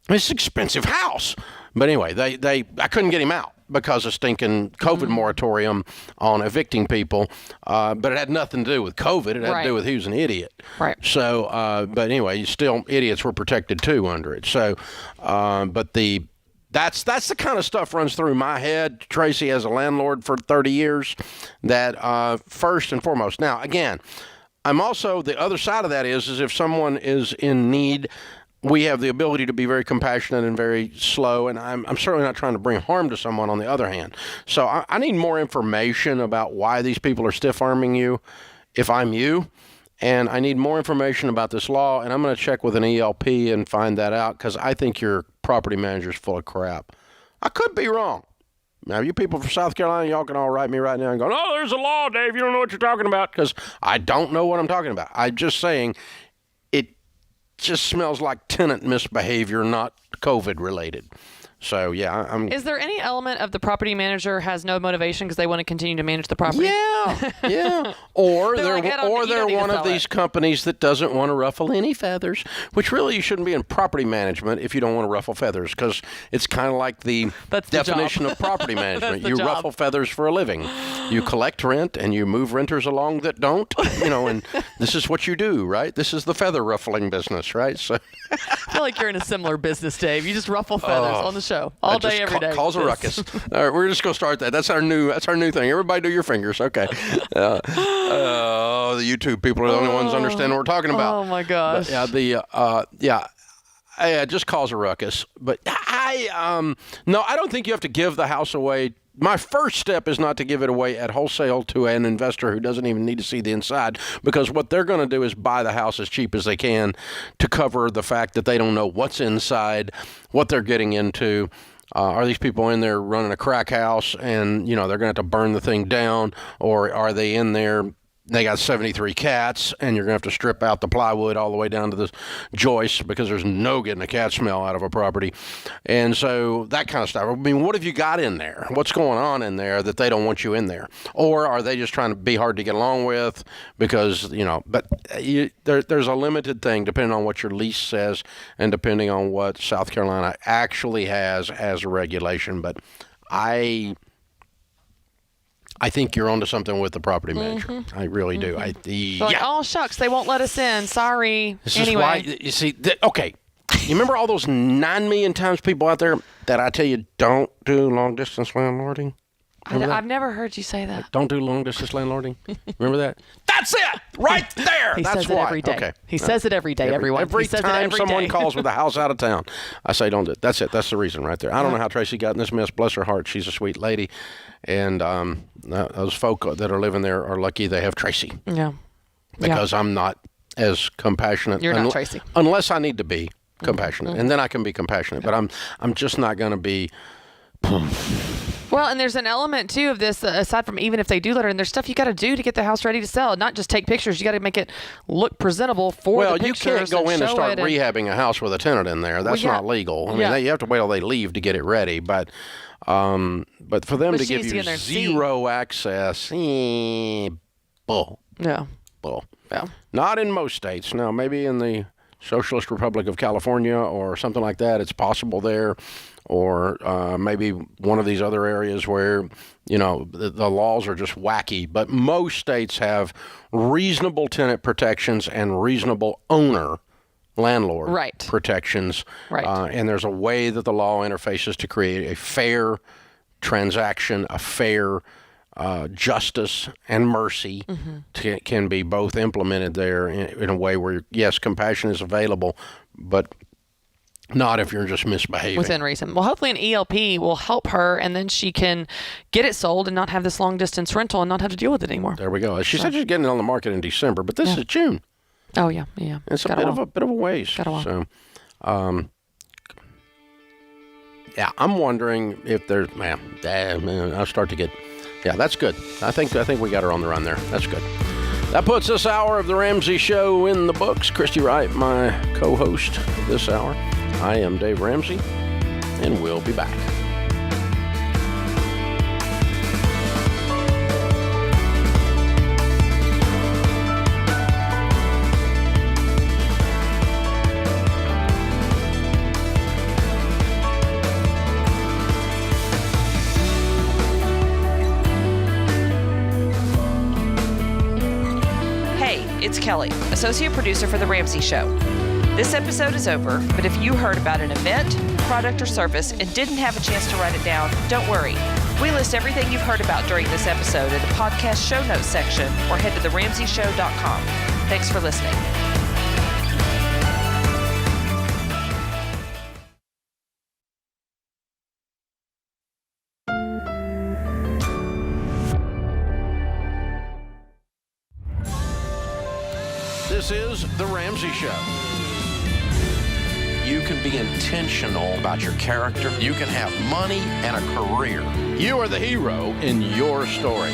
it's an expensive house. But anyway, I couldn't get him out because of stinking COVID moratorium on evicting people. But it had nothing to do with COVID. It had to do with he was an idiot. Right. So, but anyway, still idiots were protected too under it. So, but that's the kind of stuff runs through my head, Tracy, as a landlord for 30 years, that first and foremost. Now, again, I'm also, the other side of that is if someone is in need, we have the ability to be very compassionate and very slow, and I'm certainly not trying to bring harm to someone on the other hand. So I need more information about why these people are stiff-arming you if I'm you, and I need more information about this law, and I'm going to check with an ELP and find that out because I think your property manager's full of crap. I could be wrong. Now, you people from South Carolina, y'all can all write me right now and go, oh, there's a law, Dave. You don't know what you're talking about, because I don't know what I'm talking about. I'm just saying just smells like tenant misbehavior, not COVID related. So, yeah, Is there any element of the property manager has no motivation because they want to continue to manage the property? Yeah. Or they're one of these companies that doesn't want to ruffle any feathers, which really you shouldn't be in property management if you don't want to ruffle feathers, because it's kind of like the definition of property management. You ruffle feathers for a living. You collect rent and you move renters along that don't, and this is what you do, right? This is the feather ruffling business, right? So I feel like you're in a similar business, Dave. You just ruffle feathers on the show all day, every day. Cause a ruckus. All right, we're just gonna start that. That's our new thing. Everybody do your fingers, okay? The YouTube people are the only ones who understand what we're talking about. Oh my gosh. But, just cause a ruckus. But I don't think you have to give the house away. My first step is not to give it away at wholesale to an investor who doesn't even need to see the inside, because what they're going to do is buy the house as cheap as they can to cover the fact that they don't know what's inside, what they're getting into. Are these people in there running a crack house and, they're going to have to burn the thing down, or are they in there? They got 73 cats, and you're going to have to strip out the plywood all the way down to the joist because there's no getting a cat smell out of a property. And so that kind of stuff. I mean, what have you got in there? What's going on in there that they don't want you in there? Or are they just trying to be hard to get along with because, but there's a limited thing depending on what your lease says and depending on what South Carolina actually has as a regulation. But I think you're onto something with the property manager. Mm-hmm. I really do. Like, oh, shucks, they won't let us in. Sorry. This is why, you see, okay. You remember all those 9 million times people out there that I tell you don't do long-distance landlording? I've never heard you say that. Like, don't do long-distance landlording? Remember that? That's it! Right there! He says it every day. Okay. He says it every day, everyone. Every time someone calls with a house out of town, I say don't do it. That's it. That's the reason right there. I don't know how Tracy got in this mess. Bless her heart. She's a sweet lady. And those folk that are living there are lucky they have Tracy. Yeah. Because I'm not as compassionate. You're not Tracy. Unless I need to be compassionate. Mm-hmm. And then I can be compassionate. But I'm just not going to be... Well, and there's an element, too, of this, aside from even if they do let her in, there's stuff you got to do to get the house ready to sell. Not just take pictures. You got to make it look presentable for the pictures. Well, you can't go in and start rehabbing a house with a tenant in there. That's not legal. I mean, you have to wait till they leave to get it ready. But for them to give you zero access, bull. Yeah. Bull. Yeah. Not in most states. Now, maybe in the Socialist Republic of California or something like that, it's possible there. Or maybe one of these other areas where, the laws are just wacky. But most states have reasonable tenant protections and reasonable owner landlord Right. protections. Right. And there's a way that the law interfaces to create a fair transaction, a fair justice and mercy can be both implemented there in a way where, yes, compassion is available, but not if you're just misbehaving. Within reason. Well, hopefully an ELP will help her, and then she can get it sold and not have this long-distance rental and not have to deal with it anymore. There we go. She said she's getting it on the market in December, but this is June. Oh, yeah. It's a bit of a ways. Got a while. So, yeah, I'm wondering if there's, man, I'll start to get, yeah, that's good. I think we got her on the run there. That's good. That puts this hour of the Ramsey Show in the books. Christy Wright, my co-host this hour. I am Dave Ramsey, and we'll be back. It's Kelly, associate producer for The Ramsey Show. This episode is over, but if you heard about an event, product, or service and didn't have a chance to write it down, don't worry. We list everything you've heard about during this episode in the podcast show notes section or head to theramseyshow.com. Thanks for listening. This is The Ramsey Show. You can be intentional about your character. You can have money and a career. You are the hero in your story.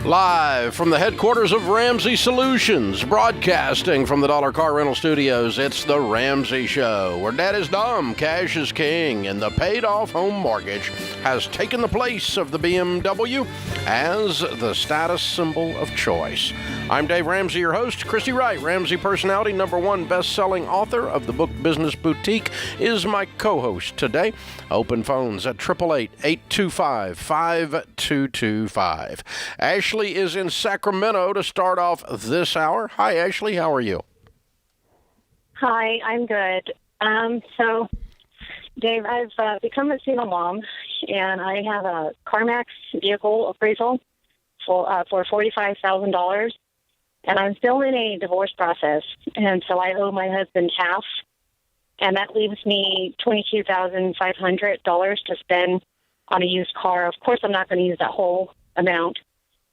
Live from the headquarters of Ramsey Solutions, broadcasting from the Dollar Car Rental Studios, it's The Ramsey Show, where debt is dumb, cash is king, and the paid-off home mortgage has taken the place of the BMW as the status symbol of choice. I'm Dave Ramsey, your host. Christy Wright, Ramsey personality, #1 best-selling author of the book Business Boutique, is my co-host today. Open phones at 888-825-5225. Ashley is in Sacramento to start off this hour. Hi, Ashley. How are you? Hi, I'm good. So, Dave, I've become a single mom, and I have a CarMax vehicle appraisal for $45,000, and I'm still in a divorce process, and so I owe my husband half, and that leaves me $22,500 to spend on a used car. Of course, I'm not going to use that whole amount,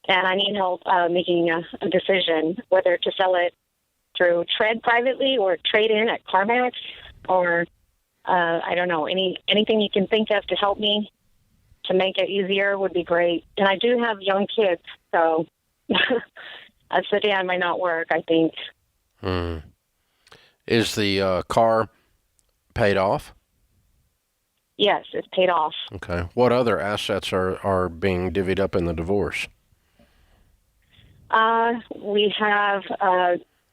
and I need help making a decision whether to sell it through Tread privately or trade in at CarMax, or I don't know, anything you can think of to help me to make it easier would be great. And I do have young kids, so a sedan might not work, I think. Is the car paid off? Yes, it's paid off. Okay. What other assets are being divvied up in the divorce? We have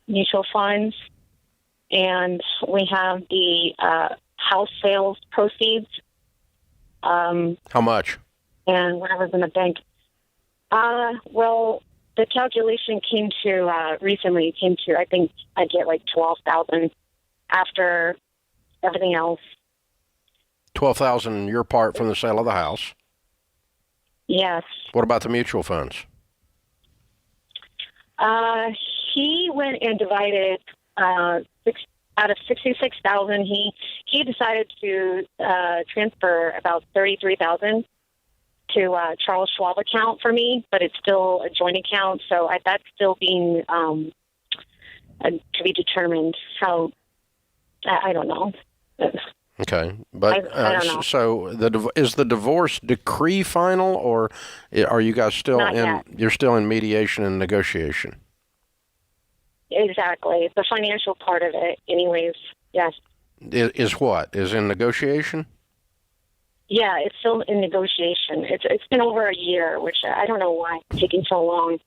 mutual funds, and we have the house sales proceeds. How much? And whatever's in the bank. Well, the calculation came to I think I get like $12,000 after everything else. $12,000 your part from the sale of the house? Yes. What about the mutual funds? He went and divided out of $66,000. He decided to transfer about $33,000 to Charles Schwab account for me, but it's still a joint account, so that's still being to be determined. How I don't know. Okay, but I don't know. So is the divorce decree final, or are you guys still Not yet. You're still in mediation and negotiation? Exactly, the financial part of it, anyways. Yes. Is what is in negotiation? Yeah, it's still in negotiation. It's been over a year, which I don't know why it's taking so long.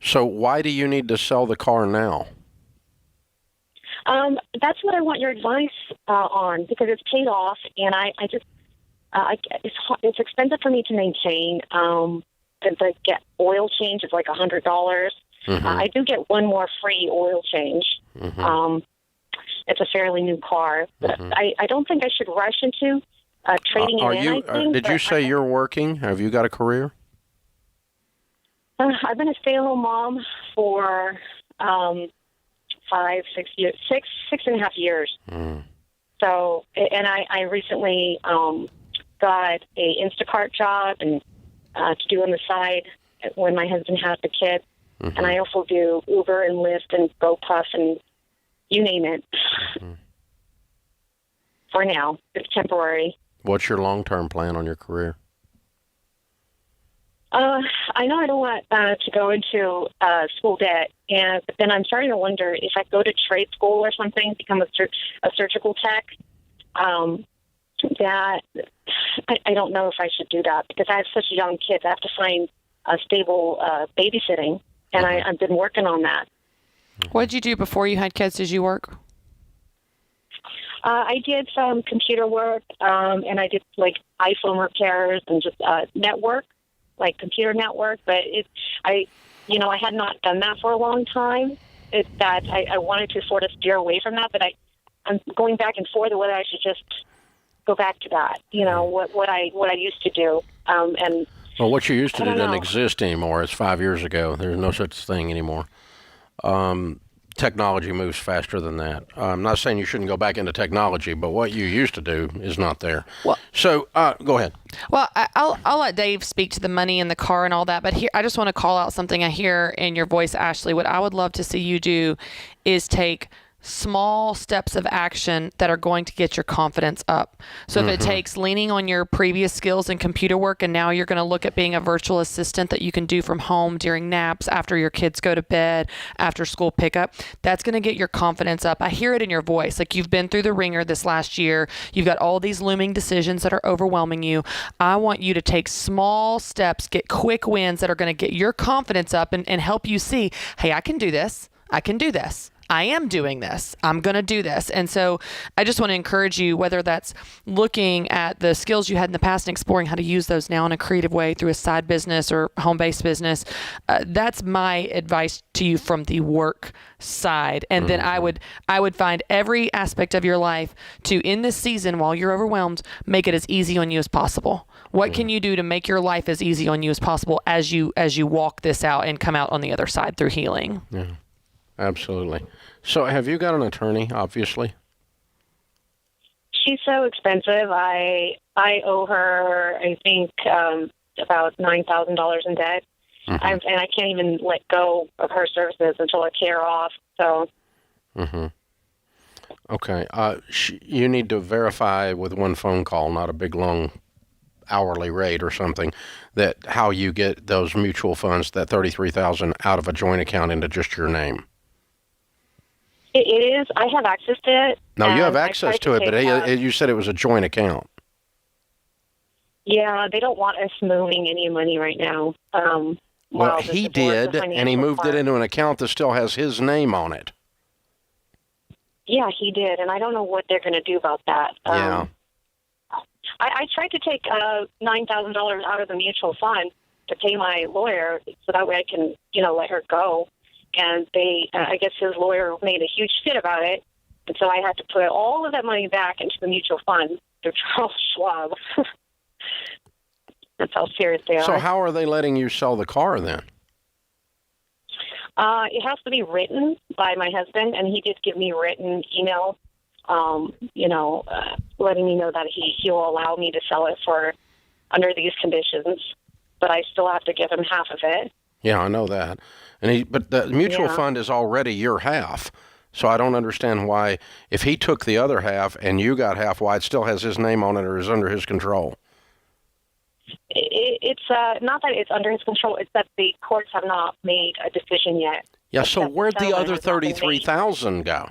So why do you need to sell the car now? That's what I want your advice on, because it's paid off, and I just it's expensive for me to maintain. To get oil change is like $100, I do get one more free oil change. It's a fairly new car. But I don't think I should rush into trading it in. I think, did you say you're working? Have you got a career? I've been a stay-at-home mom for 6 and a half years. So, and I recently got a Instacart job and to do on the side when my husband had the kid. And I also do Uber and Lyft and GoPuff and you name it. For now, it's temporary. What's your long-term plan on your career? I know I don't want to go into school debt, but then I'm starting to wonder if I go to trade school or something, become a surgical tech. That I don't know if I should do that because I have such young kids. I have to find a stable babysitting, and I've been working on that. What did you do before you had kids? Did you work? I did some computer work, and I did like iPhone repairs and just network. Like computer network, but I had not done that for a long time. It's that I wanted to sort of steer away from that, but I'm going back and forth whether I should just go back to that. What I used to do. Well, what you used to do doesn't exist anymore. It's 5 years ago. There's no such thing anymore. Technology moves faster than that. I'm not saying you shouldn't go back into technology, but what you used to do is not there. Well, so go ahead. Well, I'll let Dave speak to the money in the car and all that, but here I just want to call out something I hear in your voice, Ashley. What I would love to see you do is take small steps of action that are going to get your confidence up. So if it takes leaning on your previous skills in computer work and now you're going to look at being a virtual assistant that you can do from home during naps, after your kids go to bed, after school pickup, that's going to get your confidence up. I hear it in your voice. Like you've been through the ringer this last year. You've got all these looming decisions that are overwhelming you. I want you to take small steps, get quick wins that are going to get your confidence up and help you see, hey, I can do this. I can do this. I am doing this. I'm going to do this. And so I just want to encourage you, whether that's looking at the skills you had in the past and exploring how to use those now in a creative way through a side business or home-based business. That's my advice to you from the work side. And then I would find every aspect of your life to, in this season, while you're overwhelmed, make it as easy on you as possible. What can you do to make your life as easy on you as possible as you walk this out and come out on the other side through healing? Yeah. Absolutely. So have you got an attorney, obviously? She's so expensive. I owe her, I think, about $9,000 in debt. And I can't even let go of her services until I pay her off. So. Okay. You need to verify with one phone call, not a big, long hourly rate or something, that how you get those mutual funds, that $33,000 out of a joint account into just your name. It is. I have access to it. No, you have access to it, but you said it was a joint account. Yeah, they don't want us moving any money right now. Well, he did, and he moved it into an account that still has his name on it. Yeah, he did, and I don't know what they're going to do about that. Yeah. I tried to take $9,000 out of the mutual fund to pay my lawyer so that way I can, let her go. And I guess his lawyer made a huge fit about it. And so I had to put all of that money back into the mutual fund through Charles Schwab. That's how serious they are. So how are they letting you sell the car then? It has to be written by my husband, and he did give me a written email, letting me know that he'll allow me to sell it for under these conditions, but I still have to give him half of it. Yeah, I know that. But the mutual fund is already your half. So I don't understand why, if he took the other half and you got half, why it still has his name on it or is under his control. It's not that it's under his control. It's that the courts have not made a decision yet. Yeah, so where'd the other $33,000 go?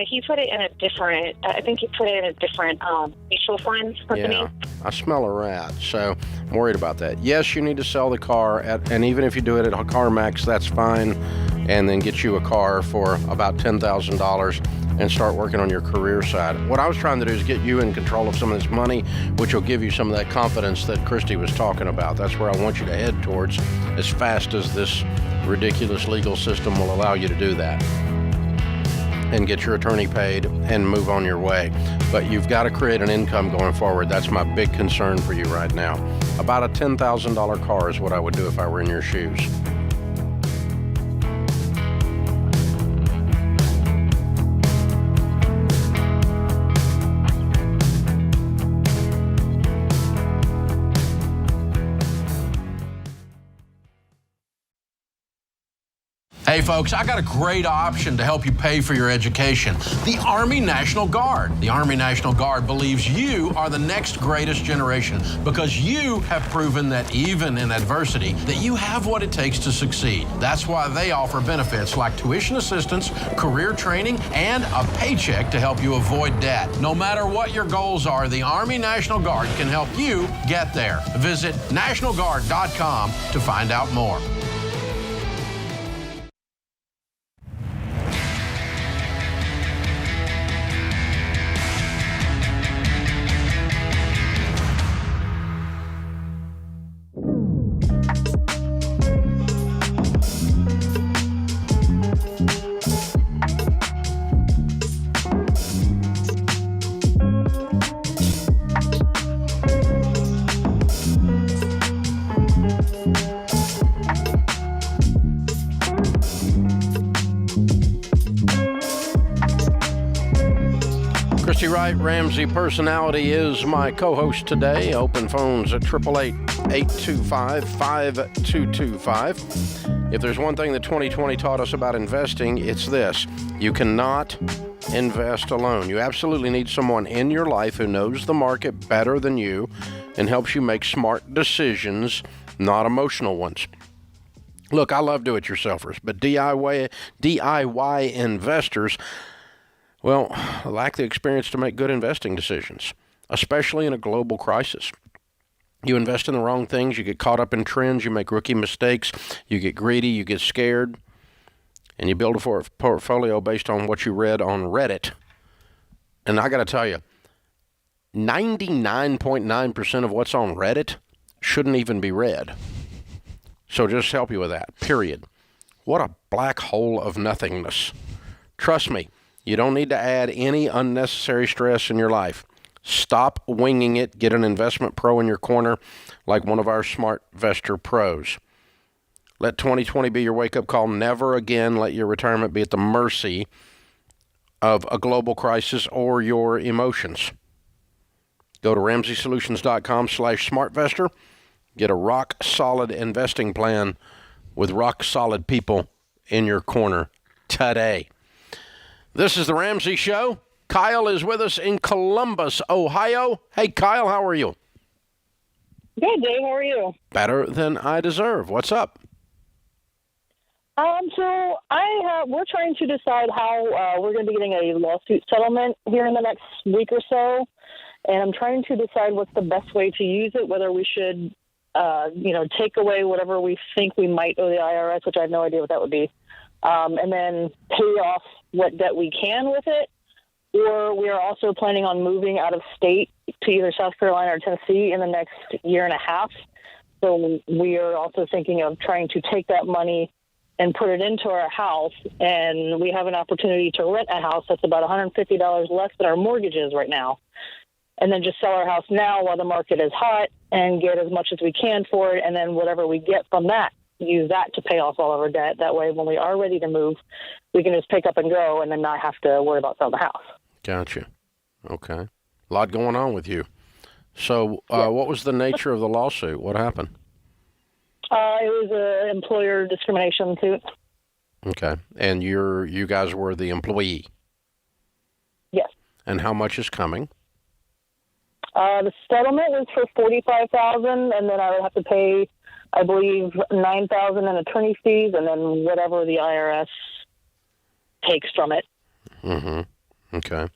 He put it in a different, I think he put it in a different mutual fund company. Yeah, I smell a rat, so I'm worried about that. Yes, you need to sell the car, and even if you do it at CarMax, that's fine. and then get you a car for about $10,000 and start working on your career side. What I was trying to do is get you in control of some of this money, which will give you some of that confidence that Christy was talking about. That's where I want you to head towards as fast as this ridiculous legal system will allow you to do that, and get your attorney paid and move on your way. But you've got to create an income going forward. That's my big concern for you right now. About a $10,000 car is what I would do if I were in your shoes. Hey folks, I got a great option to help you pay for your education. The Army National Guard. The Army National Guard believes you are the next greatest generation because you have proven that even in adversity, that you have what it takes to succeed. That's why they offer benefits like tuition assistance, career training, and a paycheck to help you avoid debt. No matter what your goals are, the Army National Guard can help you get there. Visit nationalguard.com to find out more. Ramsey Personality is my co-host today. Open phones at 888-825-5225. If there's one thing that 2020 taught us about investing, it's this. You cannot invest alone. You absolutely need someone in your life who knows the market better than you and helps you make smart decisions, not emotional ones. Look, I love do-it-yourselfers, but DIY investors, well, lack the experience to make good investing decisions, especially in a global crisis. You invest in the wrong things, you get caught up in trends, you make rookie mistakes, you get greedy, you get scared, and you build a portfolio based on what you read on Reddit. And I got to tell you, 99.9% of what's on Reddit shouldn't even be read. So just help you with that, period. What a black hole of nothingness. Trust me. You don't need to add any unnecessary stress in your life. Stop winging it. Get an investment pro in your corner like one of our Smart Vestor pros. Let 2020 be your wake-up call. Never again let your retirement be at the mercy of a global crisis or your emotions. Go to RamseySolutions.com/SmartVestor. Get a rock-solid investing plan with rock-solid people in your corner today. This is the Ramsey Show. Kyle is with us in Columbus, Ohio. Hey, Kyle, how are you? Good, Dave. How are you? Better than I deserve. What's up? So we're trying to decide how we're going to be getting a lawsuit settlement here in the next week or so, and I'm trying to decide what's the best way to use it, whether we should, take away whatever we think we might owe the IRS, which I have no idea what that would be, and then pay off what debt we can with it, or we are also planning on moving out of state to either South Carolina or Tennessee in the next year and a half. So we are also thinking of trying to take that money and put it into our house, and we have an opportunity to rent a house that's about $150 less than our mortgage is right now, and then just sell our house now while the market is hot and get as much as we can for it, and then whatever we get from that, use that to pay off all of our debt. That way, when we are ready to move, we can just pick up and go and then not have to worry about selling the house. Gotcha. Okay. A lot going on with you. So what was the nature of the lawsuit? What happened? It was an employer discrimination suit. Okay. And you guys were the employee? Yes. And how much is coming? The settlement was for $45,000, and then I would have to pay, I believe, $9,000 in attorney fees, and then whatever the IRS takes from it. Mm-hmm. Okay.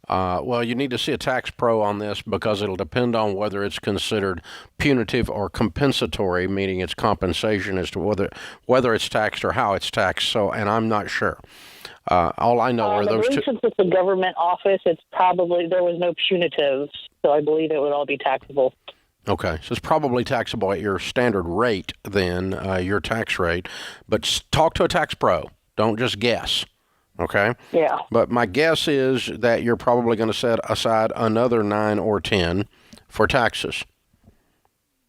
Well, you need to see a tax pro on this because it'll depend on whether it's considered punitive or compensatory, meaning it's compensation as to whether it's taxed or how it's taxed. So, and I'm not sure. All I know are those two. Since it's a government office, it's probably there was no punitives, so I believe it would all be taxable. Okay, so it's probably taxable at your standard rate then, your tax rate. But talk to a tax pro. Don't just guess. Okay? Yeah. But my guess is that you're probably going to set aside another 9 or 10 for taxes.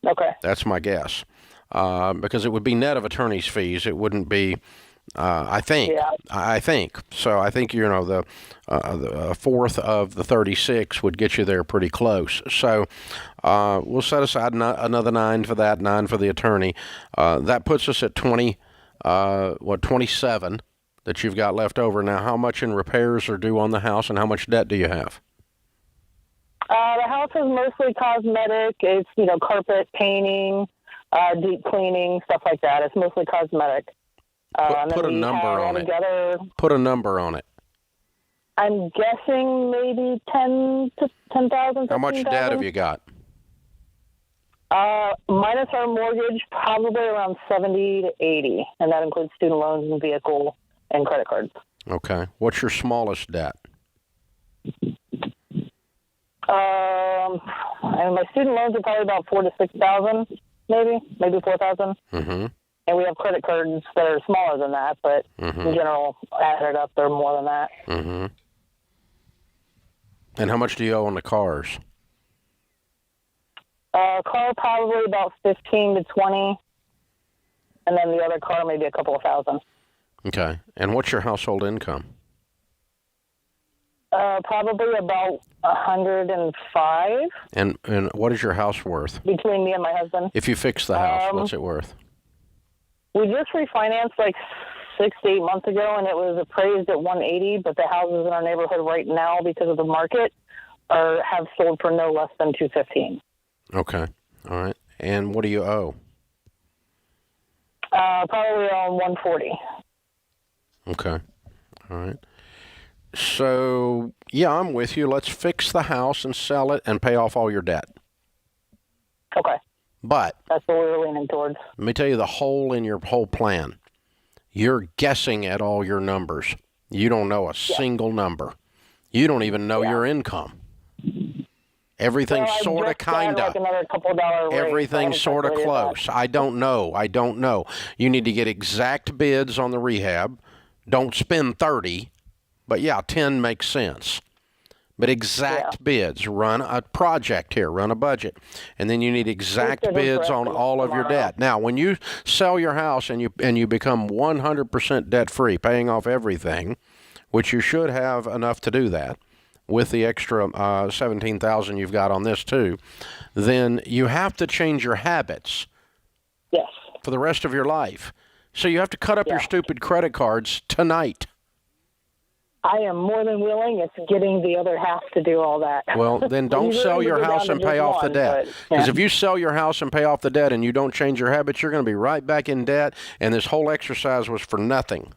Okay. That's my guess. Because it would be net of attorney's fees. It wouldn't be, I think. Yeah. I think. So I think, the fourth of the 36 would get you there pretty close. So we'll set aside another 9 for that, 9 for the attorney. That puts us at 27 that you've got left over. Now, how much in repairs are due on the house, and how much debt do you have? The house is mostly cosmetic. It's, carpet painting, deep cleaning, stuff like that. It's mostly cosmetic. Put a number on it. Put a number on it. I'm guessing maybe 10,000. How much debt have you got? Minus our mortgage, probably around 70 to 80, and that includes student loans and vehicle and credit cards. Okay. What's your smallest debt? And my student loans are probably about 4,000 to 6,000, maybe 4,000. Mm-hmm. And we have credit cards that are smaller than that, but in general, added up, they're more than that. Mm-hmm. And how much do you owe on the cars? Car probably about 15 to 20, and then the other car maybe a couple of thousand. Okay. And what's your household income? Probably about 105. And what is your house worth? Between me and my husband. If you fix the house, what's it worth? We just refinanced like 6 to 8 months ago, and it was appraised at 180. But the houses in our neighborhood right now, because of the market, have sold for no less than 215. Okay. All right. And what do you owe? Probably around 140. Okay. All right. So, yeah, I'm with you. Let's fix the house and sell it and pay off all your debt. Okay. But that's what we're leaning towards. Let me tell you the hole in your whole plan. You're guessing at all your numbers. You don't know a single number. You don't even know your income. Everything's sort of, kind of. Like everything's sort of close. I don't know. You need to get exact bids on the rehab. Don't spend 30, but 10 makes sense. But exact bids. Run a project here. Run a budget. And then you need exact bids on all of your debt. Now, when you sell your house and you become 100% debt-free, paying off everything, which you should have enough to do that, with the extra $17,000 you've got on this too, then you have to change your habits. Yes. For the rest of your life. So you have to cut up your stupid credit cards tonight. I am more than willing. It's getting the other half to do all that. Well, then don't sell your house and pay off the debt. Because if you sell your house and pay off the debt and you don't change your habits, you're going to be right back in debt, and this whole exercise was for nothing.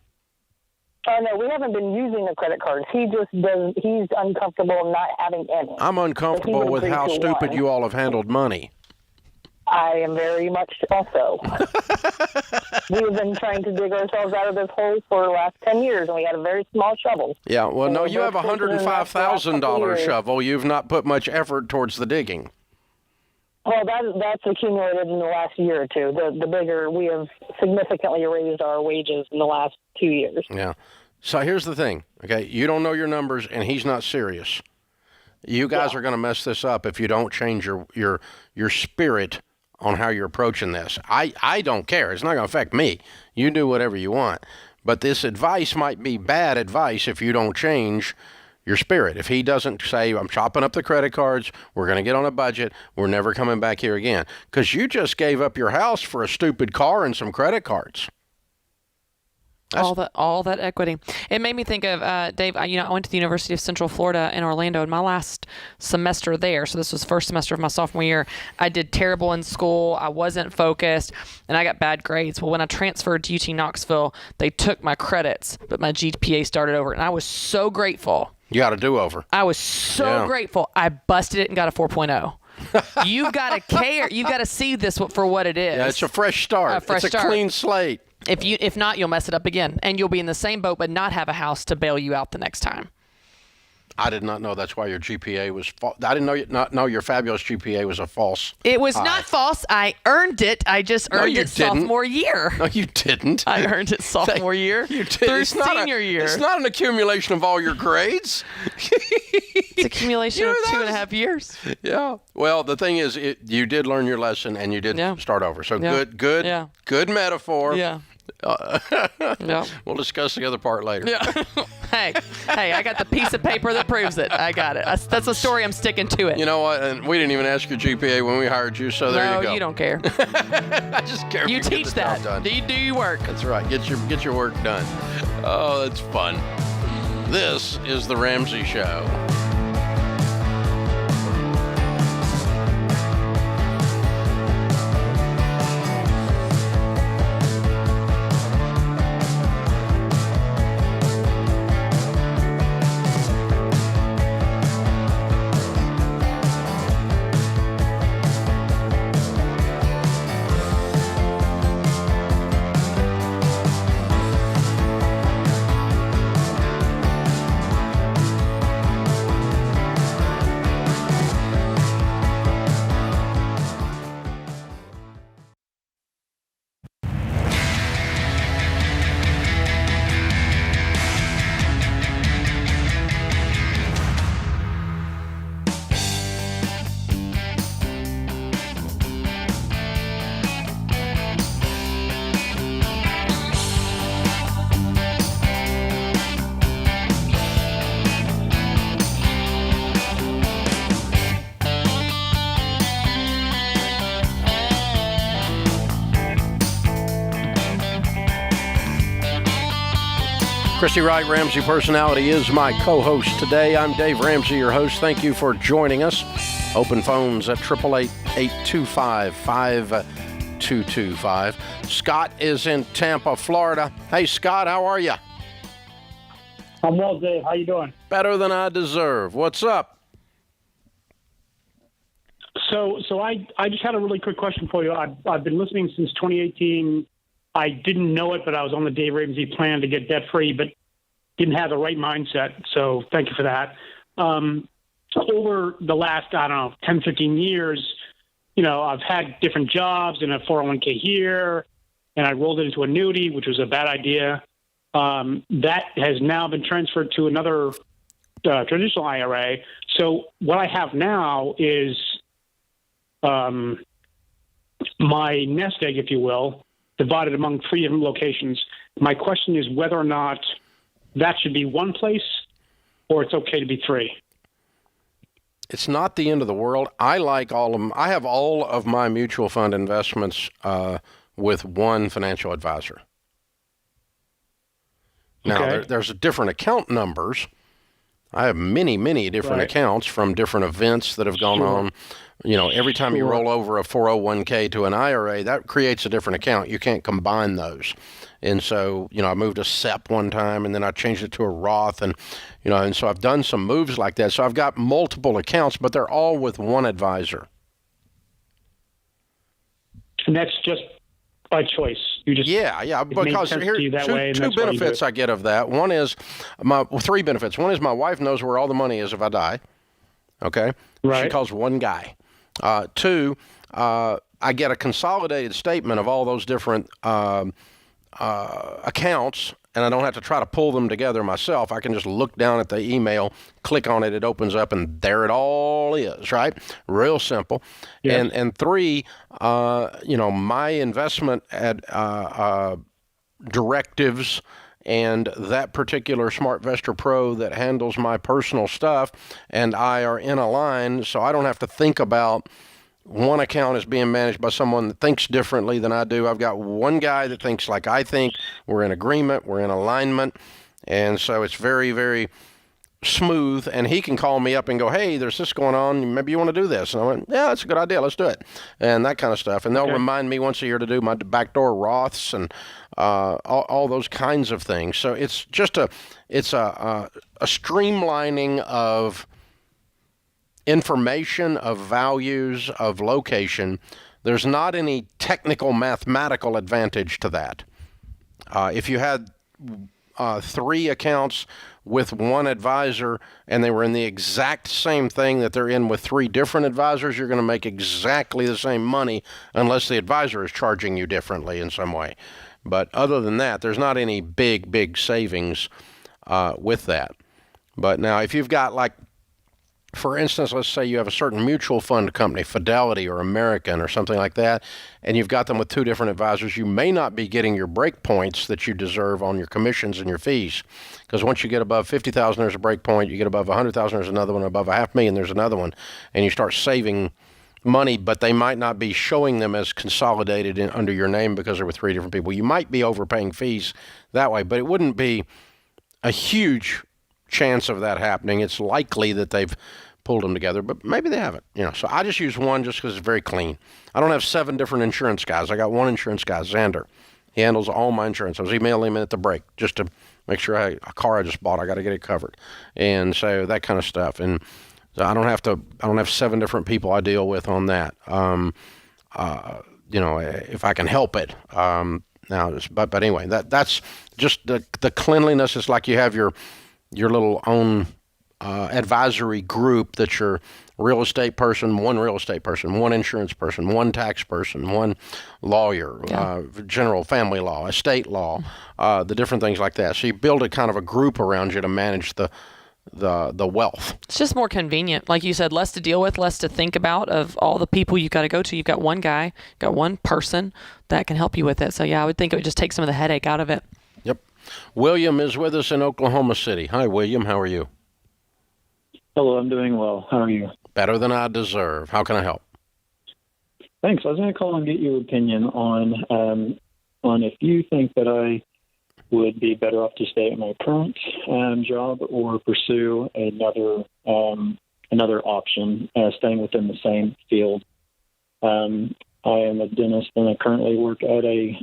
Oh, no, we haven't been using the credit cards. He's uncomfortable not having any. I'm uncomfortable with how stupid you all have handled money. I am very much also. We've been trying to dig ourselves out of this hole for the last 10 years, and we had a very small shovel. Yeah, well, no, you have a $105,000 shovel. You've not put much effort towards the digging. Well, that's accumulated in the last year or two. The bigger, we have significantly raised our wages in the last 2 years. Yeah. So here's the thing, okay? You don't know your numbers, and he's not serious. You guys are going to mess this up if you don't change your spirit on how you're approaching this. I don't care. It's not going to affect me. You do whatever you want. But this advice might be bad advice if you don't change your spirit. If he doesn't say, I'm chopping up the credit cards, we're going to get on a budget, we're never coming back here again. Because you just gave up your house for a stupid car and some credit cards. All that equity. It made me think of Dave. I went to the University of Central Florida in Orlando, and my last semester there, so this was first semester of my sophomore year, I did terrible in school. I wasn't focused, and I got bad grades. Well, when I transferred to UT Knoxville, they took my credits, but my GPA started over, and I was so grateful You got a do-over. I was so grateful. I busted it and got a 4.0. You've got to care. You've got to see this for what it is. Yeah, it's a fresh start. It's a clean slate. If not, you'll mess it up again, and you'll be in the same boat, but not have a house to bail you out the next time. I did not know that's why your GPA was false. I didn't know your fabulous GPA was a false. It was not false. I earned it. I just earned it sophomore year. No, you didn't. I earned it sophomore year. You did. Through senior year. It's not an accumulation of all your grades. It's accumulation of 2.5 years. Yeah. Well, the thing is, you did learn your lesson and you did start over. So good metaphor. Yeah. We'll discuss the other part later. Yeah. hey, I got the piece of paper that proves it. I got it. That's a story. I'm sticking to it. You know what? And we didn't even ask your GPA when we hired you, so there you go. No, you don't care. I just care. You teach that. Do your work. That's right. Get your work done. Oh, that's fun. This is the Ramsey Show. Christy Wright, Ramsey Personality, is my co-host today. I'm Dave Ramsey, your host. Thank you for joining us. Open phones at 888-825-5225. Scott is in Tampa, Florida. Hey, Scott, how are you? I'm well, Dave. How you doing? Better than I deserve. What's up? So I just had a really quick question for you. I've been listening since 2018. I didn't know it, but I was on the Dave Ramsey plan to get debt-free, but didn't have the right mindset. So thank you for that. Over the last, 10, 15 years, I've had different jobs and a 401k here, and I rolled it into annuity, which was a bad idea. That has now been transferred to another traditional IRA. So what I have now is my nest egg, if you will, divided among 3 different locations. My question is whether or not that should be one place or it's okay to be 3. It's not the end of the world. I like all of them. I have all of my mutual fund investments with one financial advisor. Now, there's different account numbers. I have many, many different accounts from different events that have gone on. Every time you roll over a 401k to an IRA, that creates a different account. You can't combine those. And so, I moved a SEP one time and then I changed it to a Roth and so I've done some moves like that. So I've got multiple accounts, but they're all with one advisor. And that's just by choice. You just because here two benefits I get of that. One is 3 benefits. One is my wife knows where all the money is if I die. Okay, she calls one guy. 2, I get a consolidated statement of all those different accounts, and I don't have to try to pull them together myself. I can just look down at the email, click on it, it opens up, and there it all is, right? Real simple. Yes. And 3, my investment directives and that particular SmartVestor Pro that handles my personal stuff and I are in a line, so I don't have to think about one account is being managed by someone that thinks differently than I do. I've got one guy that thinks like I think. We're in agreement. We're in alignment. And so it's very, very smooth. And he can call me up and go, hey, there's this going on. Maybe you want to do this. And I went, yeah, that's a good idea. Let's do it. And that kind of stuff. And they'll remind me once a year to do my backdoor Roths and all those kinds of things. So it's just a streamlining of information, of values, of location. There's not any technical mathematical advantage to that. If you had 3 accounts with one advisor and they were in the exact same thing that they're in with 3 different advisors, you're going to make exactly the same money unless the advisor is charging you differently in some way. But other than that, there's not any big savings with that. But now if you've got, like, for instance, let's say you have a certain mutual fund company, Fidelity or American or something like that, and you've got them with 2 different advisors, you may not be getting your break points that you deserve on your commissions and your fees. Because once you get above $50,000, there's a break point. You get above $100,000, there's another one. Above $500,000, there's another one. And you start saving money, but they might not be showing them as consolidated under your name because there were 3 different people. You might be overpaying fees that way, but it wouldn't be a huge chance of that happening. It's likely that they've pulled them together, but maybe they haven't. So I just use one just because it's very clean. I don't have 7 different insurance guys. I got one insurance guy, Xander. He handles all my insurance. I was emailing him at the break just to make sure a car I just bought, I got to get it covered, and so that kind of stuff. And so I don't have 7 different people I deal with on that. If I can help it. But anyway, that's just the cleanliness. Is like you have your little own advisory group that's your real estate person, one insurance person, one tax person, one lawyer, general family law, estate law, the different things like that. So you build a kind of a group around you to manage the wealth. It's just more convenient. Like you said, less to deal with, less to think about of all the people you've got to go to. You've got one guy, got one person that can help you with it. So yeah, I would think it would just take some of the headache out of it. Yep. William is with us in Oklahoma City. Hi, William. How are you? Hello, I'm doing well. How are you? Better than I deserve. How can I help? Thanks. I was going to call and get your opinion on if you think that I would be better off to stay at my current job or pursue another option, staying within the same field. I am a dentist and I currently work at a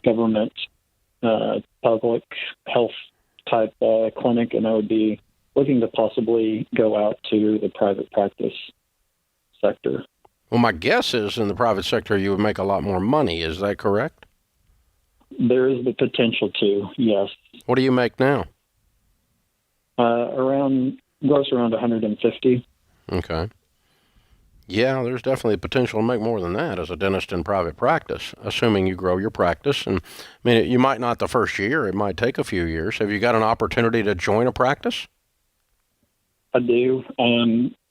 government public health type clinic, and I would be looking to possibly go out to the private practice sector. Well, my guess is in the private sector you would make a lot more money. Is that correct? There is the potential to, yes. What do you make now? Around 150. Okay. Yeah, there's definitely potential to make more than that as a dentist in private practice, assuming you grow your practice. And I mean, you might not the first year. It might take a few years. Have you got an opportunity to join a practice? I do.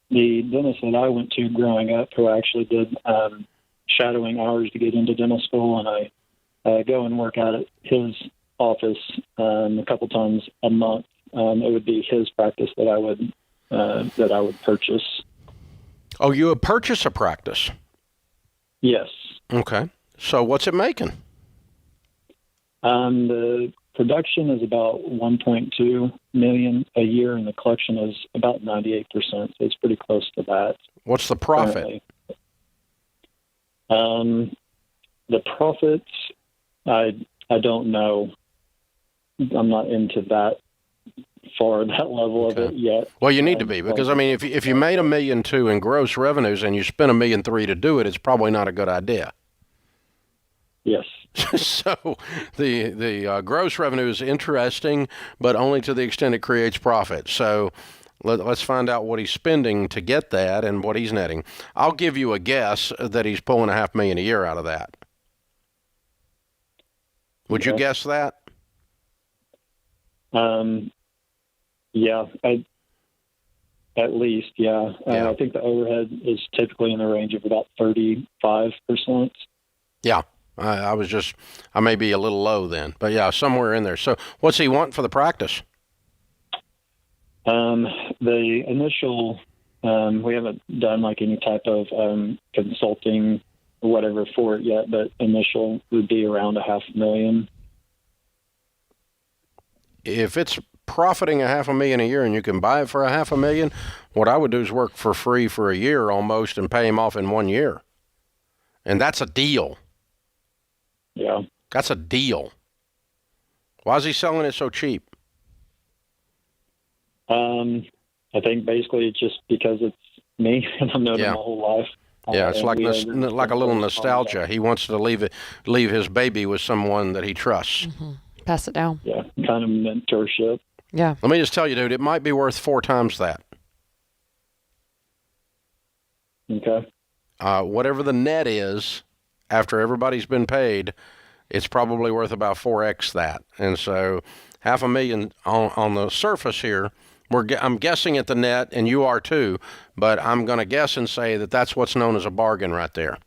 The dentist that I went to growing up, who actually did shadowing hours to get into dental school, and I go and work out at his office a couple times a month. It would be his practice that I would purchase. Oh, you would purchase a practice? Yes. Okay. So what's it making? The production is about $1.2 million a year, and the collection is about 98%. So it's pretty close to that. What's the profit? The profits, I don't know. I'm not into that level of it yet. Well, you need to be, because I mean, if you made $1.2 million in gross revenues and you spent $1.3 million to do it, it's probably not a good idea. Yes. So the gross revenue is interesting, but only to the extent it creates profit. So let's find out what he's spending to get that and what he's netting. I'll give you a guess that he's pulling $500,000 a year out of that. Would you guess that? Yeah, at least, yeah. I think the overhead is typically in the range of about 35%. Yeah. I may be a little low then, but yeah, somewhere in there. So what's he want for the practice? The initial, we haven't done like any type of consulting or whatever for it yet, but initial would be around $500,000. If it's profiting $500,000 a year and you can buy it for $500,000, what I would do is work for free for a year almost and pay him off in 1 year. And that's a deal. Yeah. That's a deal. Why is he selling it so cheap? I think basically it's just because it's me and I've known him my whole life. Yeah, it's like a little nostalgia. He wants to leave his baby with someone that he trusts. Mm-hmm. Pass it down. Yeah, kind of mentorship. Yeah. Let me just tell you, dude, it might be worth 4 times that. Okay. Whatever the net is, after everybody's been paid, it's probably worth about 4x that. And so $500,000 on the surface here, I'm guessing at the net, and you are too, but I'm going to guess and say that that's what's known as a bargain right there.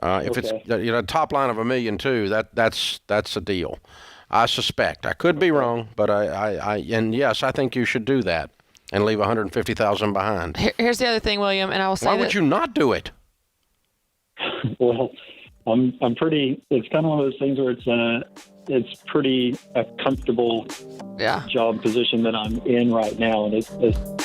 If it's top line of $1 million too, that's a deal. I suspect. I could be wrong, but and yes, I think you should do that and leave $150,000 behind. Here's the other thing, William, and I will say why would you not do it? Well, I'm pretty. It's kind of one of those things where it's pretty a comfortable job position that I'm in right now, and it's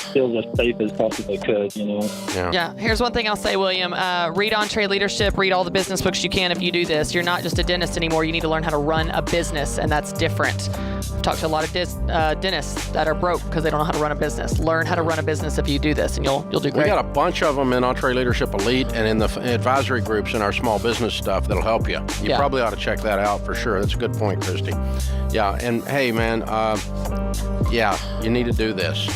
still as safe as possibly could, you know. Yeah. Here's one thing I'll say, William. Read On Trade Leadership. Read all the business books you can if you do this. You're not just a dentist anymore. You need to learn how to run a business, and that's different. I've talked to a lot of dentists that are broke because they don't know how to run a business. Learn how to run a business if you do this, and you'll do great. We got a bunch of them in Entree Leadership Elite and in the advisory groups in our small business stuff that'll help you. You probably ought to check that out for sure. That's a good point, Christy. Yeah, and hey, man, you need to do this.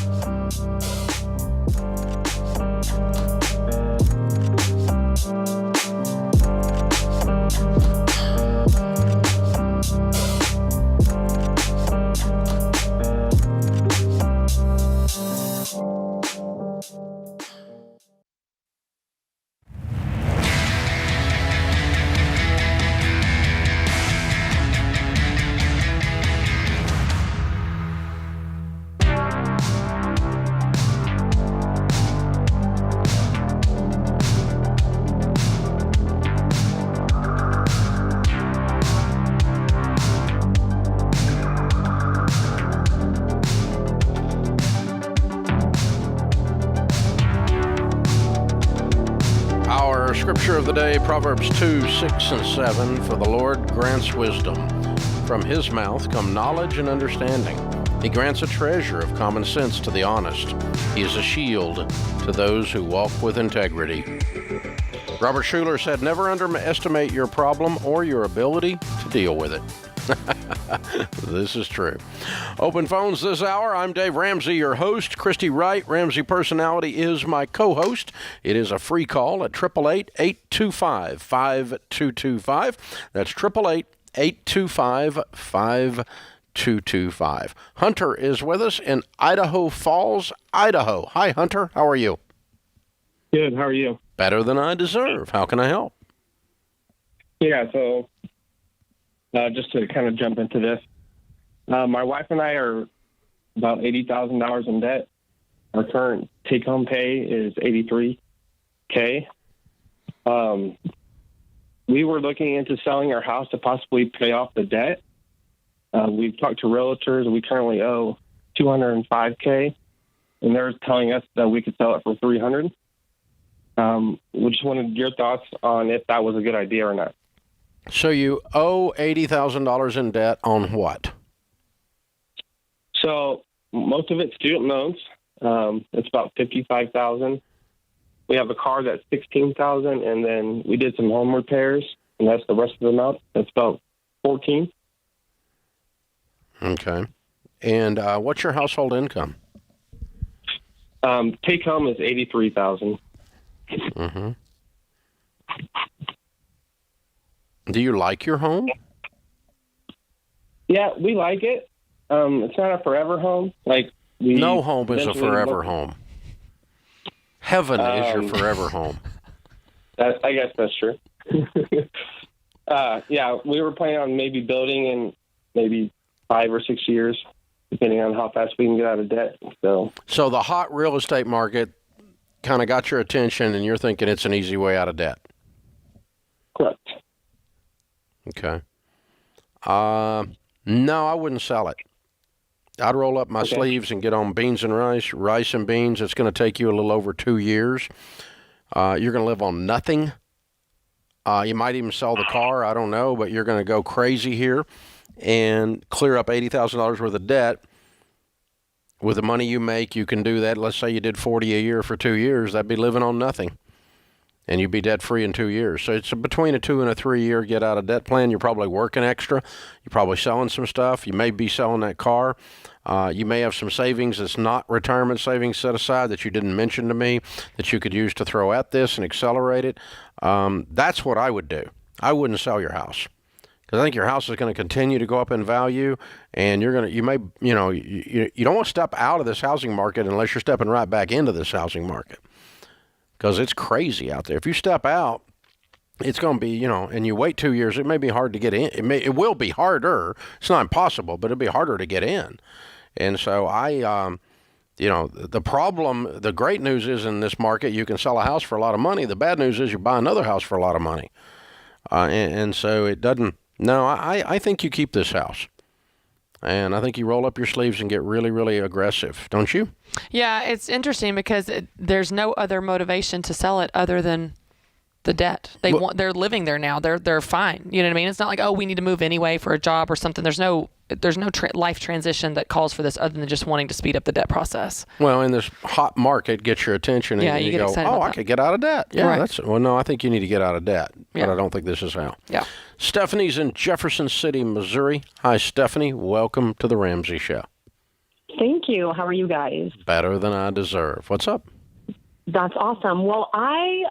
Scripture of the day, Proverbs 2, 6, and 7. For the Lord grants wisdom. From his mouth come knowledge and understanding. He grants a treasure of common sense to the honest. He is a shield to those who walk with integrity. Robert Schuller said, never underestimate your problem or your ability to deal with it. This is true. Open phones this hour. I'm Dave Ramsey, your host. Christy Wright, Ramsey Personality, is my co-host. It is a free call at 888-825-5225. That's 888-825-5225. Hunter is with us in Idaho Falls, Idaho. Hi, Hunter. How are you? Good. How are you? Better than I deserve. How can I help? Yeah, so just to kind of jump into this, my wife and I are about $80,000 in debt. Our current take-home pay is $83K. We were looking into selling our house to possibly pay off the debt. We've talked to realtors. We currently owe $205K, and they're telling us that we could sell it for $300. We just wanted your thoughts on if that was a good idea or not. So you owe $80,000 in debt on what? So most of it's student loans. It's about $55,000. We have a car that's $16,000, and then we did some home repairs, and that's the rest of the amount. That's about $14,000. Okay. And what's your household income? Take home is $83,000. Mm-hmm. Do you like your home? Yeah, we like it. It's not a forever home. No home is a forever home. Heaven is your forever home. I guess that's true. Yeah, we were planning on maybe building in maybe 5 or 6 years, depending on how fast we can get out of debt. So the hot real estate market kind of got your attention, and you're thinking it's an easy way out of debt. Correct. Okay. No, I wouldn't sell it. I'd roll up my sleeves and get on beans and rice and beans. It's going to take you a little over 2 years. You're going to live on nothing. You might even sell the car. I don't know, but you're going to go crazy here. and clear up $80,000 worth of debt. With the money you make, you can do that. Let's say you did $40,000 a year for 2 years. That'd be living on nothing. And you'd be debt-free in 2 years. So it's between a 2 and a 3 year get-out-of-debt plan. You're probably working extra. You're probably selling some stuff. You may be selling that car. You may have some savings that's not retirement savings set aside that you didn't mention to me that you could use to throw at this and accelerate it. That's what I would do. I wouldn't sell your house. Because I think your house is going to continue to go up in value, and you don't want to step out of this housing market unless you're stepping right back into this housing market. Because it's crazy out there. If you step out, it's going to be, and you wait 2 years, it may be hard to get in. It will be harder. It's not impossible, but it'll be harder to get in. And so the problem, the great news is in this market, you can sell a house for a lot of money. The bad news is you buy another house for a lot of money. And so it doesn't. No, I think you keep this house. And I think you roll up your sleeves and get really, really aggressive, don't you? Yeah, it's interesting because there's no other motivation to sell it other than the debt. They're living there now. They're fine. You know what I mean? It's not like, oh, we need to move anyway for a job or something. There's no life transition that calls for this other than just wanting to speed up the debt process. Well, in this hot market, gets your attention, and you go, excited I could get out of debt. Yeah, right. No, I think you need to get out of debt, but I don't think this is how. Yeah. Stephanie's in Jefferson City, Missouri. Hi, Stephanie. Welcome to the Ramsey Show. Thank you. How are you guys? Better than I deserve. What's up? That's awesome. Well, I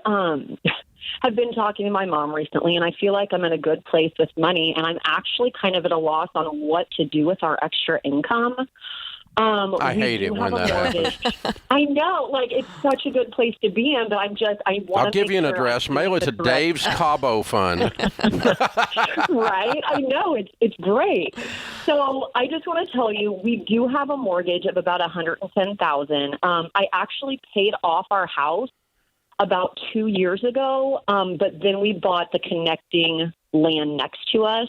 have been talking to my mom recently, and I feel like I'm in a good place with money, and I'm actually kind of at a loss on what to do with our extra income. I hate it when that happens. I know, it's such a good place to be in, but I'll give you an address. Mail it to Dave's Cabo Fund. Right? I know, it's great. So I just want to tell you, we do have a mortgage of about $110,000. I actually paid off our house about 2 years ago, but then we bought the connecting land next to us,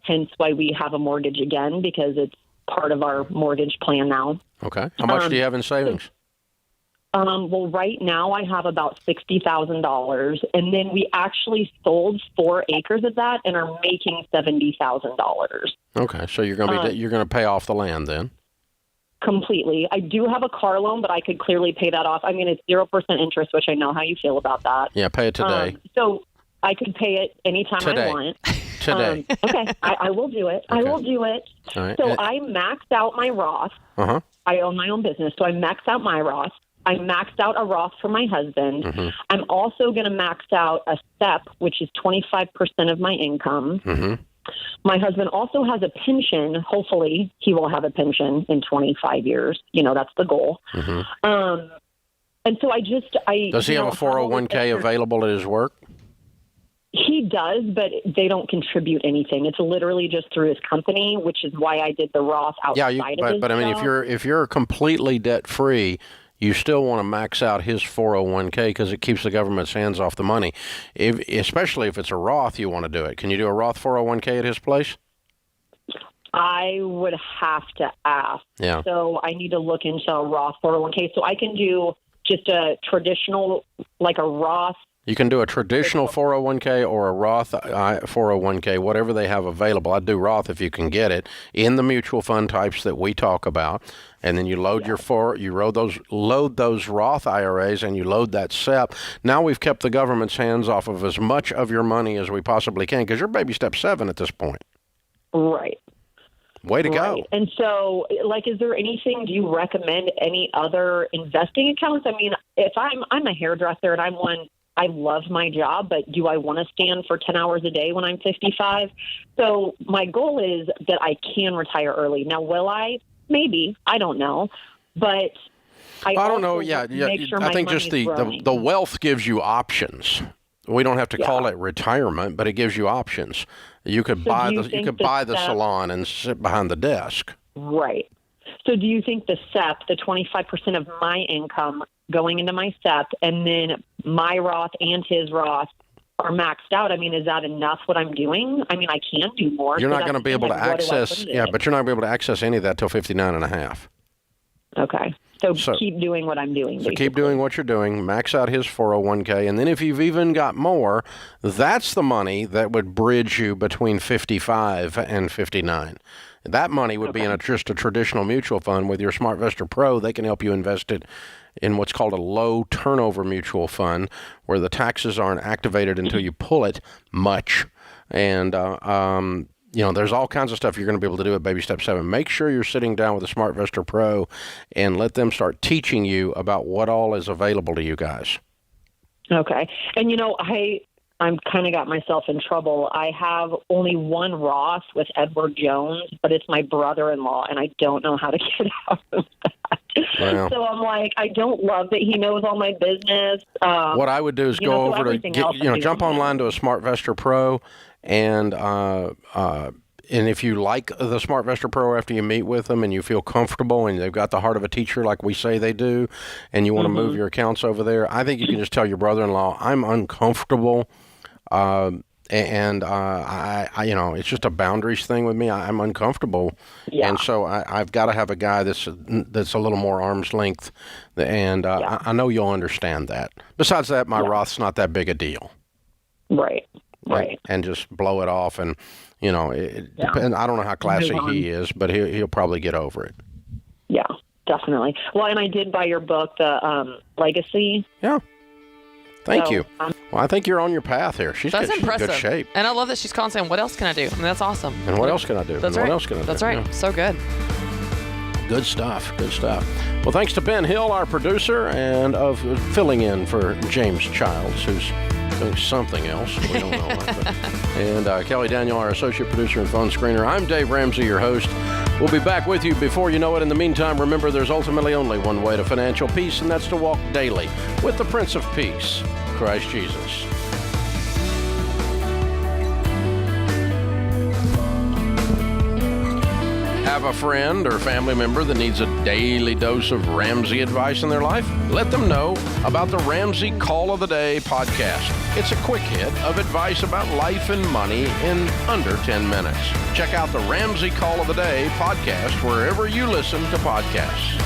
hence why we have a mortgage again, because it's part of our mortgage plan now. Okay. How much do you have in savings? Well, right now I have about $60,000, and then we actually sold 4 acres of that and are making $70,000. Okay, so you're going to pay off the land then? Completely. I do have a car loan, but I could clearly pay that off. I mean, it's 0% interest, which I know how you feel about that. Yeah, pay it today. So I could pay it anytime I want. Today. Okay, I will do it. Okay. I will do it. All right. So I maxed out my Roth. Uh-huh. I own my own business, so I maxed out my Roth. I maxed out a Roth for my husband. Mm-hmm. I'm also going to max out a SEP, which is 25% of my income. Mm-hmm. My husband also has a pension. Hopefully, he will have a pension in 25 years. That's the goal. Mm-hmm. And so Does he have a 401k available at his work? He does, but they don't contribute anything. It's literally just through his company, which is why I did the Roth outside of his but I mean, if you're completely debt free, you still want to max out his 401k because it keeps the government's hands off the money. Especially if it's a Roth, you want to do it. Can you do a Roth 401k at his place? I would have to ask. Yeah. So I need to look into a Roth 401k. So I can do just a traditional, like a Roth. You can do a traditional 401k or a Roth 401k, whatever they have available. I'd do Roth if you can get it in the mutual fund types that we talk about, and then you load load those Roth IRAs, and you load that SEP. Now we've kept the government's hands off of as much of your money as we possibly can because you're baby step 7 at this point. Right. Way to go. And so, is there anything, do you recommend any other investing accounts? I mean, if I'm a hairdresser and I love my job, but do I want to stand for 10 hours a day when I'm 55? So my goal is that I can retire early. Now, will I? Maybe. I don't know. But I don't know. Yeah. Sure I think just the wealth gives you options. We don't have to call it retirement, but it gives you options. You could buy the salon and sit behind the desk. Right. So do you think the SEP, the 25% of my income going into my SEP, and then my Roth and his Roth are maxed out? I mean, is that enough what I'm doing? I mean, I can do more. You're not going to be able to access, but you're not going to be able to access any of that till 59 and a half. Okay. So keep doing what I'm doing. So keep doing what you're doing. Max out his 401k. And then if you've even got more, that's the money that would bridge you between 55 and 59. That money would be in just a traditional mutual fund. With your SmartVestor Pro, they can help you invest it in what's called a low turnover mutual fund, where the taxes aren't activated until you pull it much. And, there's all kinds of stuff you're going to be able to do at Baby Step 7. Make sure you're sitting down with a SmartVestor Pro and let them start teaching you about what all is available to you guys. Okay. And, I'm kind of got myself in trouble. I have only one Roth with Edward Jones, but it's my brother-in-law, and I don't know how to get out of that. Wow. So I'm like, I don't love that he knows all my business. What I would do is go over to jump online to a SmartVestor Pro, and if you like the SmartVestor Pro after you meet with them and you feel comfortable and they've got the heart of a teacher like we say they do, and you want to move your accounts over there, I think you can just tell your brother-in-law, I'm uncomfortable. It's just a boundaries thing with me. I'm uncomfortable, and so I've got to have a guy that's a little more arm's length, and I know you'll understand that. Besides that, my Roth's not that big a deal. Right. And just blow it off, and depends. I don't know how classy he is, but he'll probably get over it. Yeah, definitely. Well, and I did buy your book, the Legacy. Yeah. Thank you. Well, I think you're on your path here. She's that's good, impressive. She's in good shape. And I love that she's constantly saying, what else can I do? I mean, that's awesome. And what else can I do? That's and right. What else can I do? That's right. Yeah. So good. Good stuff. Good stuff. Well, thanks to Ben Hill, our producer, and of filling in for James Childs, who's doing something else. We don't know that. And Kelly Daniel, our associate producer and phone screener. I'm Dave Ramsey, your host. We'll be back with you before you know it. In the meantime, remember there's ultimately only one way to financial peace, and that's to walk daily with the Prince of Peace, Christ Jesus. Have a friend or family member that needs a daily dose of Ramsey advice in their life? Let them know about the Ramsey Call of the Day podcast. It's a quick hit of advice about life and money in under 10 minutes. Check out the Ramsey Call of the Day podcast wherever you listen to podcasts.